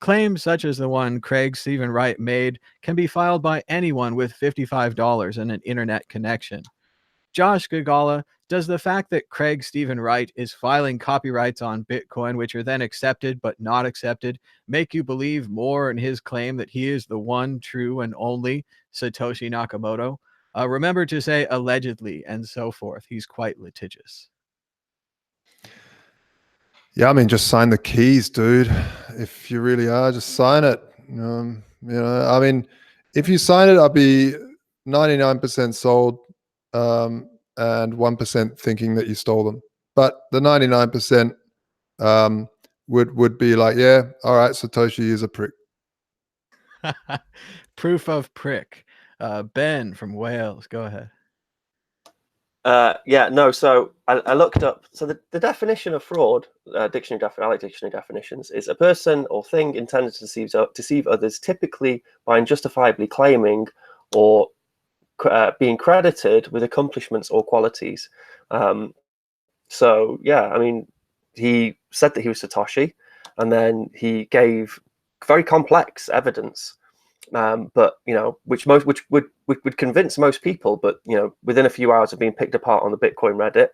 Claims such as the one Craig Stephen Wright made can be filed by anyone with $55 and an internet connection. Josh Gagala, does the fact that Craig Stephen Wright is filing copyrights on Bitcoin, which are then accepted but not accepted, make you believe more in his claim that he is the one true and only Satoshi Nakamoto? Remember to say allegedly and so forth. He's quite litigious. Yeah, I mean, just sign the keys, dude. If you really are, just sign it. You know, I mean, if you sign it, I'll be 99% sold. And 1% thinking that you stole them. But the 99% would be like, yeah, all right, Satoshi is a prick. Proof of prick. Ben from Wales, go ahead. Yeah, no. So I looked up. So the definition of fraud, I like dictionary definitions, is a person or thing intended to deceive others, typically by unjustifiably claiming or being credited with accomplishments or qualities. So yeah, I mean, he said that he was Satoshi, and then he gave very complex evidence, but you know, which would convince most people. But you know, within a few hours of being picked apart on the Bitcoin Reddit,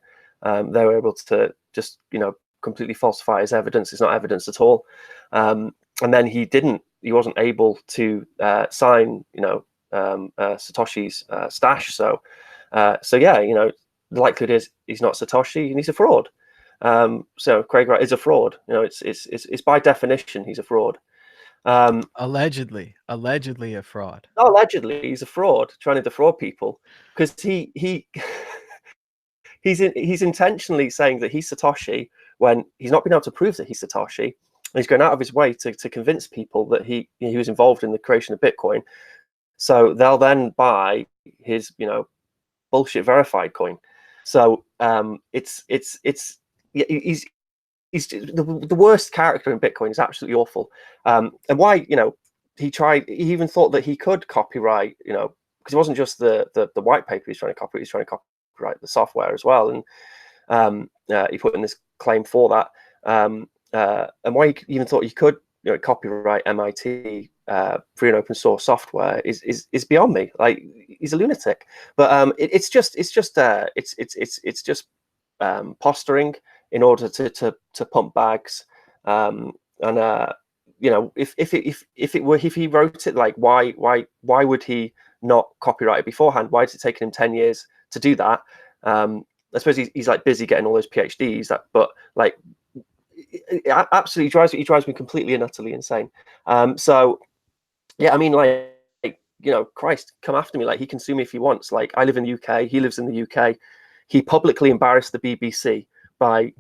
they were able to just, you know, completely falsify his evidence. It's not evidence at all. And then he wasn't able to sign, you know, Satoshi's stash. So yeah, you know, the likelihood is he's not Satoshi and he's a fraud. So Craig Wright is a fraud. You know, it's by definition he's a fraud. Allegedly a fraud. Not allegedly, he's a fraud, trying to defraud people, because he's intentionally saying that he's Satoshi when he's not been able to prove that he's Satoshi. And he's going out of his way to convince people that he was involved in the creation of Bitcoin. So they'll then buy his, you know, bullshit verified coin. So he's the worst character in Bitcoin. Is absolutely awful. And why, you know, he even thought that he could copyright, you know, because it wasn't just the white paper he's trying to copyright, he's trying to copyright the software as well. And he put in this claim for that. And why he even thought he could, you know, copyright MIT free and open source software is beyond me. Like, he's a lunatic. But it's just posturing in order to pump bags. You know, if he wrote it, like, why would he not copyright it beforehand? Why did it take him 10 years to do that? I suppose he's like busy getting all those PhDs, but like it absolutely drives me completely and utterly insane. So yeah, I mean, like, Christ, come after me. Like, he can sue me if he wants. Like, I live in the UK, he lives in the UK. He publicly embarrassed the BBC by,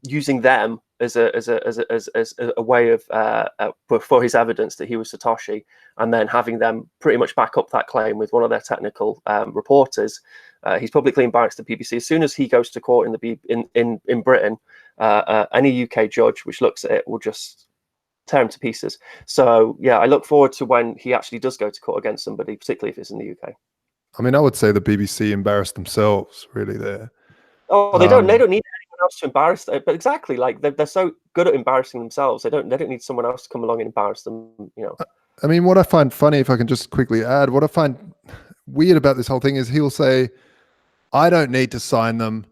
using them as a way of for his evidence that he was Satoshi, and then having them pretty much back up that claim with one of their technical reporters. He's publicly embarrassed the BBC. As soon as he goes to court in Britain, any UK judge which looks at it will just tear him to pieces. So yeah, I look forward to when he actually does go to court against somebody, particularly if it's in the UK. I mean, I would say the BBC embarrassed themselves really there. Oh, they don't need anyone else to embarrass them. But exactly, like they're so good at embarrassing themselves. They don't need someone else to come along and embarrass them. I mean, what I find funny, if I can just quickly add, what I find weird about this whole thing is he'll say, "I don't need to sign them.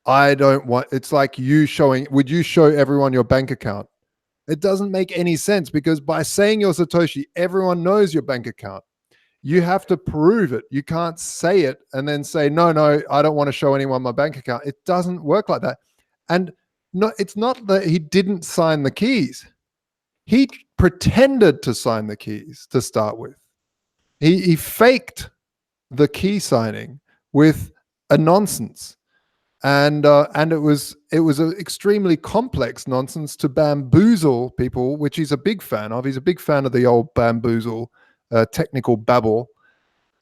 I don't want." It's like you showing. Would you show everyone your bank account? It doesn't make any sense, because by saying you're Satoshi, everyone knows your bank account. You have to prove it. You can't say it and then say, no, I don't want to show anyone my bank account. It doesn't work like that. And no, it's not that he didn't sign the keys. He pretended to sign the keys to start with. He faked the key signing with a nonsense. And it was an extremely complex nonsense to bamboozle people, which he's a big fan of. He's a big fan of the old bamboozle, technical babble.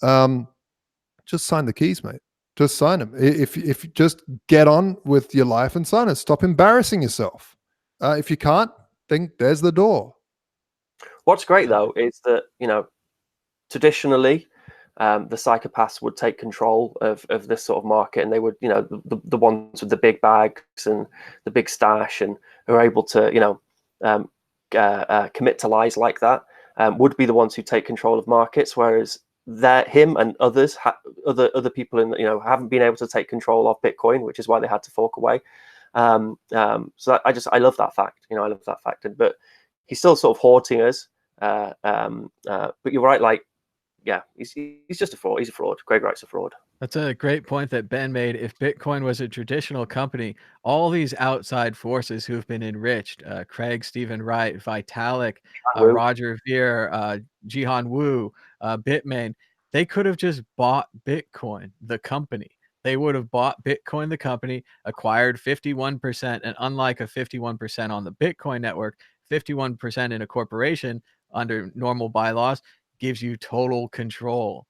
Just sign the keys, mate. Just sign them. If just get on with your life and sign it. Stop embarrassing yourself. If you can't, then there's the door. What's great though is that traditionally, the psychopaths would take control of this sort of market, and they would, the ones with the big bags and the big stash and who are able to, commit to lies like that, would be the ones who take control of markets, whereas him and others, other people haven't been able to take control of Bitcoin, which is why they had to fork away. So I love that fact. I love that fact. But he's still sort of haunting us. But you're right, like. Yeah, he's just a fraud. He's a fraud. Craig Wright's a fraud. That's a great point that Ben made. If Bitcoin was a traditional company, all these outside forces who have been enriched, Craig, Stephen Wright, Vitalik, Roger Ver, Jihan Wu, Bitmain, they could have just bought Bitcoin, the company. They would have bought Bitcoin, the company, acquired 51%, and unlike a 51% on the Bitcoin network, 51% in a corporation under normal bylaws gives you total control.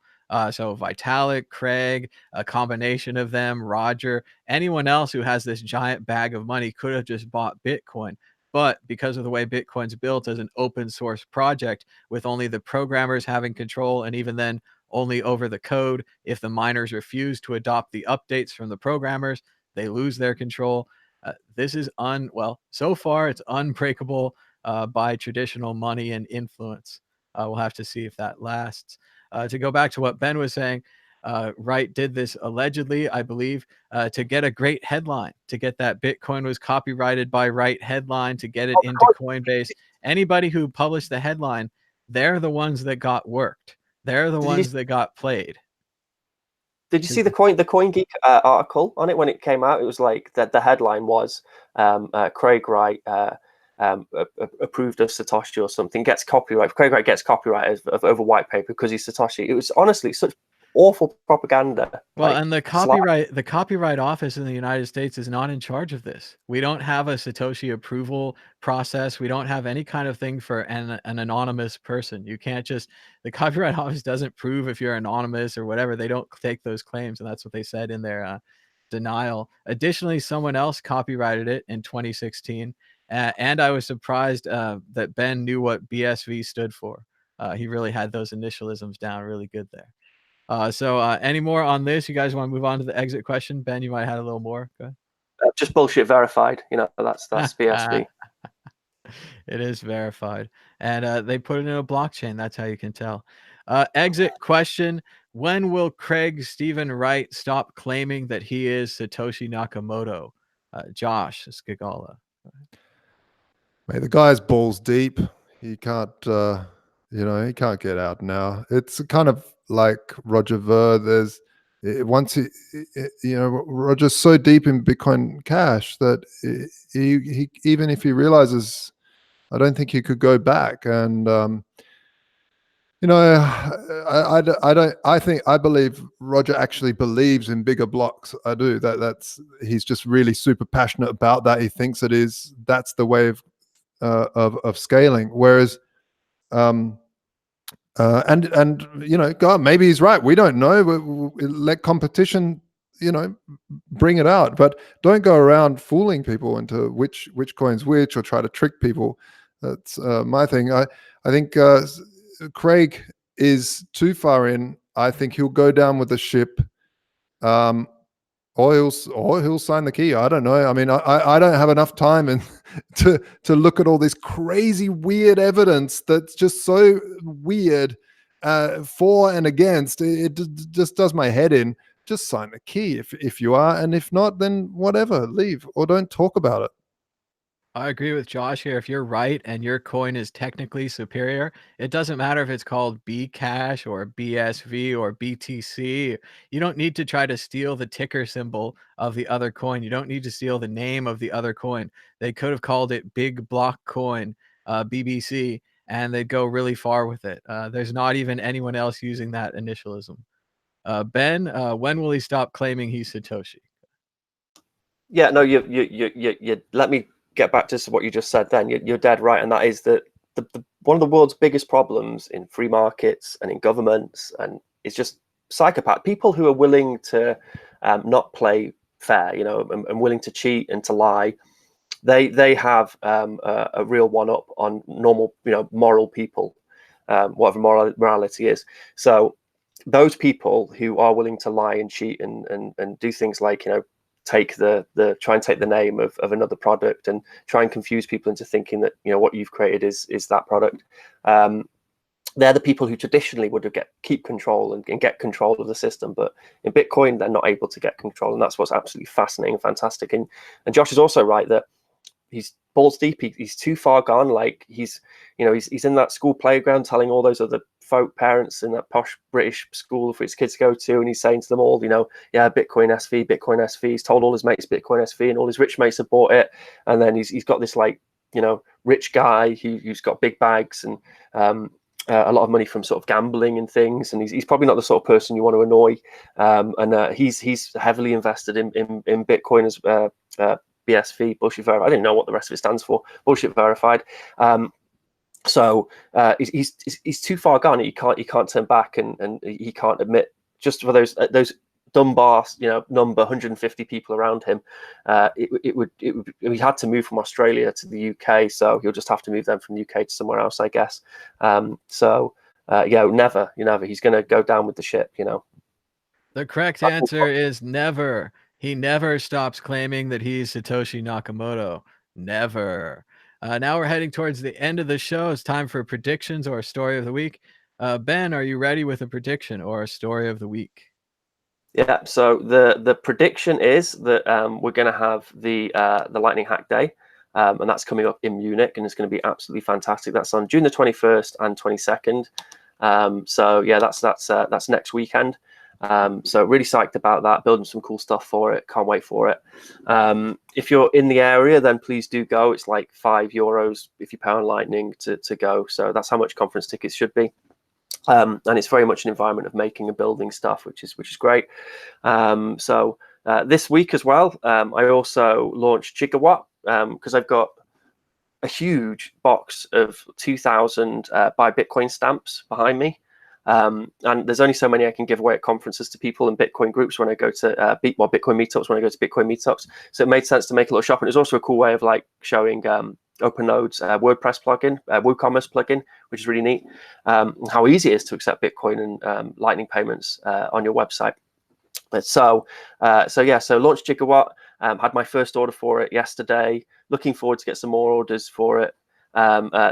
So Vitalik, Craig, a combination of them, Roger, anyone else who has this giant bag of money could have just bought Bitcoin. But because of the way Bitcoin's built as an open source project with only the programmers having control, and even then only over the code, if the miners refuse to adopt the updates from the programmers, they lose their control. This is so far it's unbreakable by traditional money and influence. We'll have to see if that lasts. To go back to what Ben was saying, Wright did this allegedly, I believe, to get a great headline, to get that Bitcoin was copyrighted by Wright headline, to get it into Coinbase. Anybody who published the headline, they're the ones that got worked. They're the ones that got played. Did you see the CoinGeek article on it when it came out? It was like that. The headline was Craig Wright approved of Satoshi or something, gets copyright. Craig Wright gets copyright over white paper because he's Satoshi. It was honestly such awful propaganda. Well, and the copyright office in the United States is not in charge of this. We don't have a Satoshi approval process. We don't have any kind of thing for an anonymous person. You can't just, the copyright office doesn't prove if you're anonymous or whatever. They don't take those claims, and that's what they said in their denial. Additionally, someone else copyrighted it in 2016. And I was surprised that Ben knew what BSV stood for. He really had those initialisms down really good there. So any more on this? You guys want to move on to the exit question? Ben, you might have had a little more. Go ahead. Just bullshit verified. That's BSV. It is verified. And they put it in a blockchain. That's how you can tell. Exit question. When will Craig Stephen Wright stop claiming that he is Satoshi Nakamoto? Josh Skigala. Mate, the guy's balls deep. He can't, he can't get out now. It's kind of like Roger Ver. once Roger's so deep in Bitcoin Cash that he even if he realizes, I don't think he could go back. And I believe Roger actually believes in bigger blocks. I do. He's just really super passionate about that. He thinks that's the way of scaling. Whereas, and God, maybe he's right. We don't know. Let competition, bring it out. But don't go around fooling people into which coin's which, or try to trick people. That's my thing. I think Craig is too far in. I think he'll go down with the ship. Or he'll sign the key. I don't know. I mean, I don't have enough time and to look at all this crazy weird evidence that's just so weird, for and against. It just does my head in. Just sign the key if you are, and if not, then whatever, leave or don't talk about it. I agree with Josh here. If you're right and your coin is technically superior, it doesn't matter if it's called Bcash or BSV or BTC. You don't need to try to steal the ticker symbol of the other coin. You don't need to steal the name of the other coin. They could have called it Big Block Coin, BBC, and they'd go really far with it. There's not even anyone else using that initialism. Ben, when will he stop claiming he's Satoshi? Yeah, no, you let me get back to what you just said then. You're dead right, and that is that one of the world's biggest problems in free markets and in governments, and it's just psychopath people who are willing to not play fair, and willing to cheat and to lie. They have a real one-up on normal, moral people, whatever morality is. So those people who are willing to lie and cheat and do things like, try and take the name of another product and try and confuse people into thinking that what you've created is that product. They're the people who traditionally would have keep control and get control of the system, but in Bitcoin they're not able to get control, and that's what's absolutely fascinating and fantastic. And Josh is also right that he's balls deep. He's too far gone. Like he's in that school playground telling all those other folk parents in that posh British school for his kids to go to, and he's saying to them all, yeah, Bitcoin SV, Bitcoin SV. He's told all his mates Bitcoin SV, and all his rich mates have bought it. And then he's got this rich guy who's got big bags and a lot of money from sort of gambling and things, and he's probably not the sort of person you want to annoy. And he's heavily invested in Bitcoin as BSV, bullshit verified. I didn't know what the rest of it stands for. Bullshit verified. So he's too far gone. He can't turn back, and he can't admit, just for those Dunbar, number 150 people around him. He had to move from Australia to the UK, so he'll just have to move them from the UK to somewhere else, I guess. Never. He's going to go down with the ship. The correct answer is never. He never stops claiming that he's Satoshi Nakamoto. Never. Now we're heading towards the end of the show. It's time for predictions or a story of the week. Ben, are you ready with a prediction or a story of the week? Yeah. So the prediction is that we're going to have the Lightning Hack Day, and that's coming up in Munich, and it's going to be absolutely fantastic. That's on June the 21st and 22nd. That's next weekend. So really psyched about that, building some cool stuff for it. Can't wait for it. If you're in the area, then please do go. It's like €5 if you pay on Lightning to go. So that's how much conference tickets should be. And it's very much an environment of making and building stuff, which is great. This week as well, I also launched Gigawatt because I've got a huge box of 2,000 Buy Bitcoin stamps behind me. And there's only so many I can give away at conferences to people in Bitcoin groups when I go to Bitcoin meetups when I go to Bitcoin meetups. So it made sense to make a little shop, and it's also a cool way of showing OpenNode's WordPress plugin, WooCommerce plugin, which is really neat. How easy it is to accept Bitcoin and Lightning payments on your website. So launched Gigawatt. Had my first order for it yesterday. Looking forward to get some more orders for it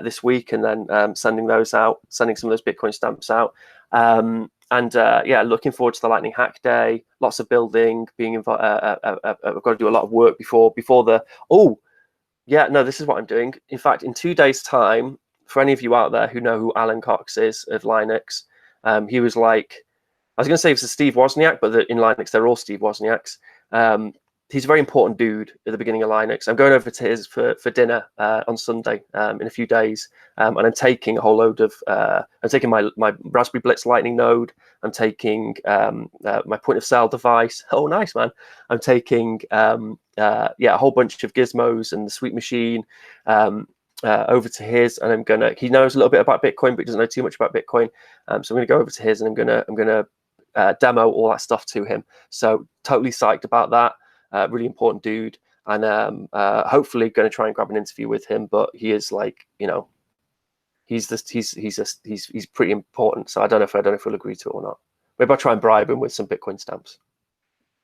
this week, and then sending some of those Bitcoin stamps out. Looking forward to the Lightning Hack Day. Lots of building, being involved. I've got to do a lot of work before the. This is what I'm doing. In fact, in 2 days' time, for any of you out there who know who Alan Cox is of Linux, he was like, I was going to say it's a Steve Wozniak, but in Linux they're all Steve Wozniaks. He's a very important dude at the beginning of Linux. I'm going over to his for dinner on Sunday in a few days, and I'm taking a whole load of. I'm taking my Raspberry Blitz Lightning node. I'm taking my point of sale device. Oh, nice, man! I'm taking a whole bunch of gizmos and the Sweet Machine over to his, and I'm gonna. He knows a little bit about Bitcoin, but he doesn't know too much about Bitcoin. So I'm gonna go over to his, and I'm gonna demo all that stuff to him. So totally psyched about that. Really important dude, and hopefully going to try and grab an interview with him. But he is like, he's pretty important. So I don't know if he'll agree to it or not. Maybe I'll try and bribe him with some Bitcoin stamps.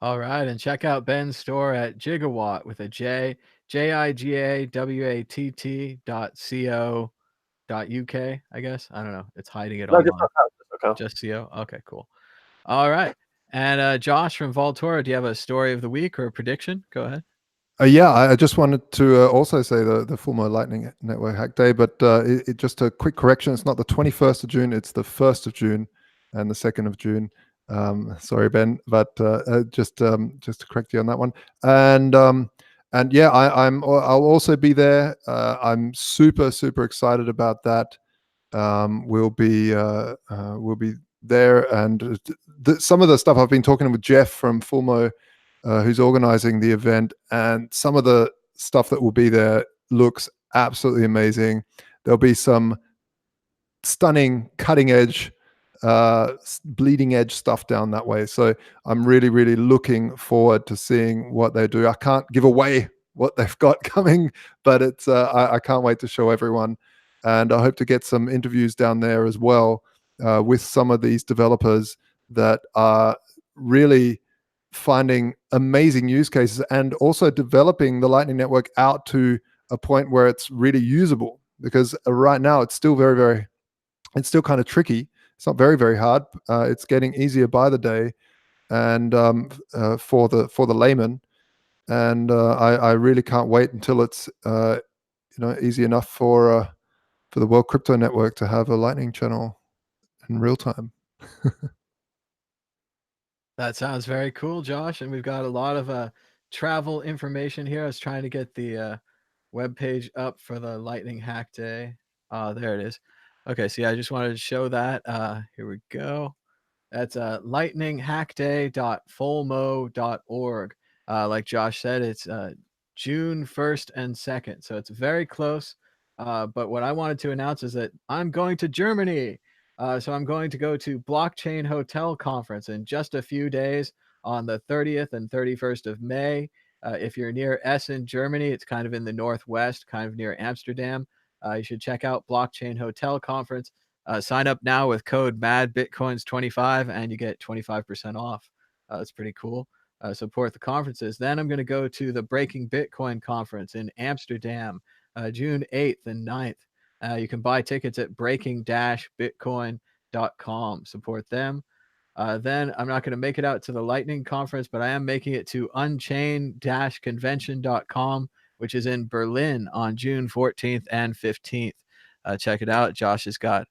All right, and check out Ben's store at Gigawatt with a J, JIGAWATT.co.uk, I guess. I don't know. It's hiding it online. Just CO. Okay, cool. All right. And Josh from Voltura, do you have a story of the week or a prediction? Go ahead. Yeah, I just wanted to also say the Fulmo Lightning Network Hack Day, but it just a quick correction. It's not the 21st of June, it's the 1st of June and the 2nd of June. Sorry, Ben, but just to correct you on that one. And yeah, I'll also be there. I'm super excited about that. We'll be there, and some of the stuff I've been talking with Jeff from Fulmo, who's organizing the event, and some of the stuff that will be there looks absolutely amazing. There'll be some stunning cutting edge, bleeding edge stuff down that way. So I'm really looking forward to seeing what they do. I can't give away what they've got coming, but it's I can't wait to show everyone. And I hope to get some interviews down there as well with some of these developers that are really finding amazing use cases and also developing the Lightning Network out to a point where it's really usable. Because right now it's still it's still kind of tricky. It's not very hard. It's getting easier by the day, and for the layman. And I really can't wait until it's easy enough for the World Crypto Network to have a Lightning channel in real time. That sounds very cool, Josh. And we've got a lot of travel information here. I was trying to get the web page up for the Lightning Hack Day. There it is. Okay, so yeah, I just wanted to show that. Here we go. That's lightninghackday.fulmo.org. Like Josh said, it's June 1st and 2nd, so it's very close. But what I wanted to announce is that I'm going to Germany. So I'm going to go to Blockchain Hotel Conference in just a few days on the 30th and 31st of May. If you're near Essen, Germany, it's kind of in the northwest, kind of near Amsterdam. You should check out Blockchain Hotel Conference. Sign up now with code MADBitcoins25 and you get 25% off. It's pretty cool. Support the conferences. Then I'm going to go to the Breaking Bitcoin Conference in Amsterdam, June 8th and 9th. You can buy tickets at breaking-bitcoin.com. Support them. Then I'm not going to make it out to the Lightning Conference, but I am making it to unchain-convention.com, which is in Berlin on June 14th and 15th. Check it out. Josh has got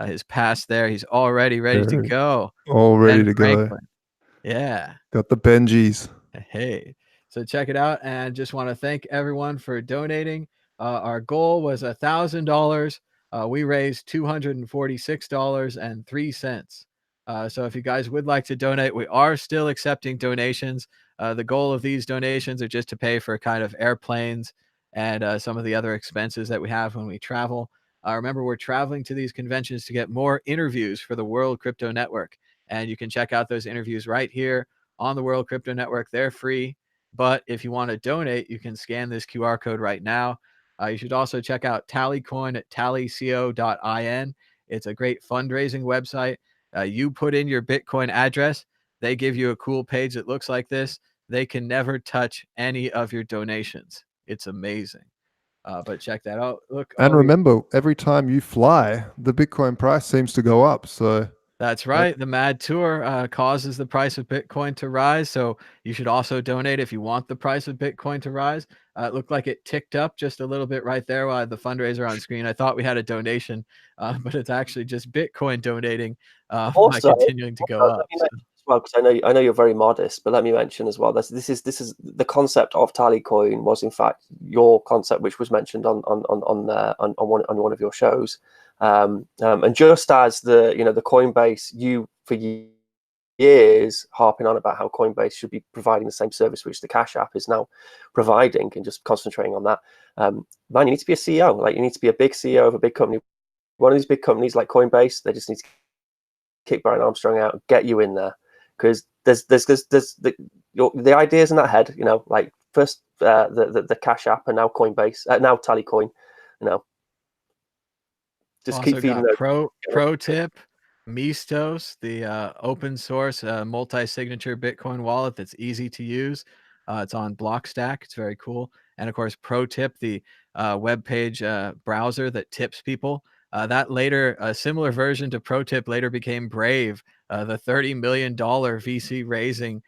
his pass there. He's already ready to go. All ready to go. Yeah. Got the Benjis. Hey. So check it out. And just want to thank everyone for donating. Our goal was $1,000. We raised $246.03. So if you guys would like to donate, we are still accepting donations. The goal of these donations are just to pay for kind of airplanes and some of the other expenses that we have when we travel. Remember, we're traveling to these conventions to get more interviews for the World Crypto Network. And you can check out those interviews right here on the World Crypto Network. They're free. But if you want to donate, you can scan this QR code right now. You should also check out Tallycoin at tallyco.in. It's a great fundraising website. You put in your Bitcoin address. They give you a cool page that looks like this. They can never touch any of your donations. It's amazing. But check that out. Look, and remember, every time you fly, the Bitcoin price seems to go up. So That's right. The Mad Tour causes the price of Bitcoin to rise. So you should also donate if you want the price of Bitcoin to rise. It looked like it ticked up just a little bit right there while I had the fundraiser on screen. I thought we had a donation, but it's actually just Bitcoin donating by Also, continuing to go let up. me mention as well, because I know you're very modest, but let me mention as well. This is the concept of Tallycoin was in fact your concept, which was mentioned on one of your shows. And just as the Coinbase, you for years harping on about how Coinbase should be providing the same service which the Cash App is now providing, and just concentrating on that. Man, you need to be a CEO. Like, you need to be a big CEO of a big company. One of these big companies like Coinbase, they just need to kick Brian Armstrong out and get you in there, because there's the ideas in that head. Like first the Cash App, and now Coinbase, now Tallycoin. Just Also keep feeding got those. pro tip, Mistos, the open source multi-signature Bitcoin wallet that's easy to use. It's on Blockstack. It's very cool. And of course, pro tip, the web page browser that tips people. That later, a similar version to pro tip later became Brave, the $30 million VC raising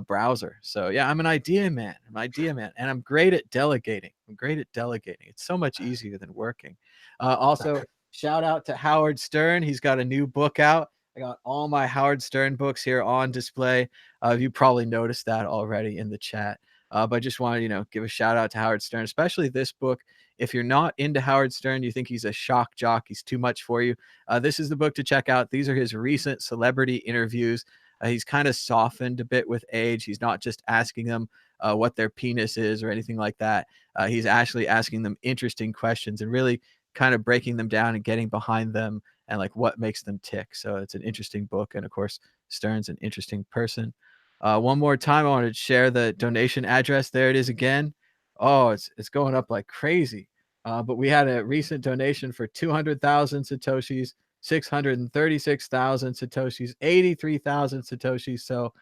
browser. So yeah, I'm an idea man. And I'm great at delegating. It's so much easier than working. Also, shout out to Howard Stern. He's got a new book out. I got all my Howard Stern books here on display. You probably noticed that already in the chat. But I just want to, give a shout out to Howard Stern, especially this book. If you're not into Howard Stern, you think he's a shock jock, he's too much for you, this is the book to check out. These are his recent celebrity interviews. He's kind of softened a bit with age. He's not just asking them what their penis is or anything like that. He's actually asking them interesting questions and really kind of breaking them down and getting behind them and like what makes them tick. So it's an interesting book. And of course, Stern's an interesting person. One more time, I wanted to share the donation address. There it is again. Oh, it's going up like crazy. But we had a recent donation for 200,000 Satoshis, 636,000 Satoshis, 83,000 Satoshis. So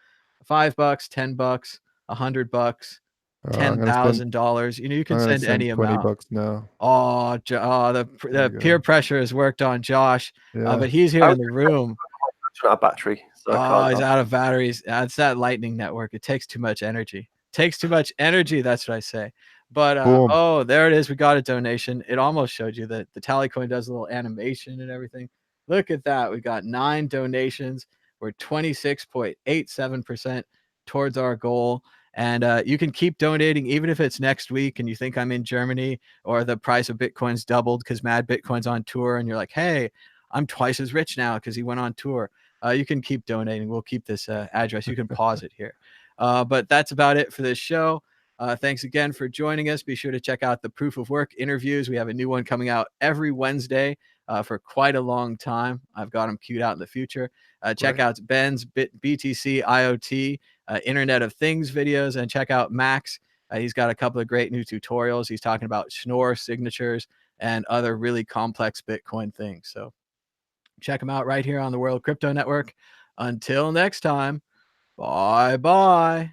$5, $10, $100, $10,000. You can send any amount. $20 now. Oh, the peer pressure has worked on Josh, Yeah. but he's here in the room. Out of battery, so He's out of batteries. It's that Lightning Network. It takes too much energy. That's what I say. But there it is. We got a donation. It almost showed you that the Tallycoin does a little animation and everything. Look at that. We got 9 donations. We're 26.87% towards our goal. And you can keep donating even if it's next week and you think I'm in Germany or the price of Bitcoin's doubled because Mad Bitcoin's on tour and you're like, hey, I'm twice as rich now because he went on tour. You can keep donating. We'll keep this address. You can pause it here. But that's about it for this show. Thanks again for joining us. Be sure to check out the Proof of Work interviews. We have a new one coming out every Wednesday for quite a long time. I've got them queued out in the future. Check out Ben's BTC IoT Internet of Things videos, and check out Max. He's got a couple of great new tutorials. He's talking about Schnorr signatures and other really complex Bitcoin things. So check them out right here on the World Crypto Network. Until next time, bye-bye.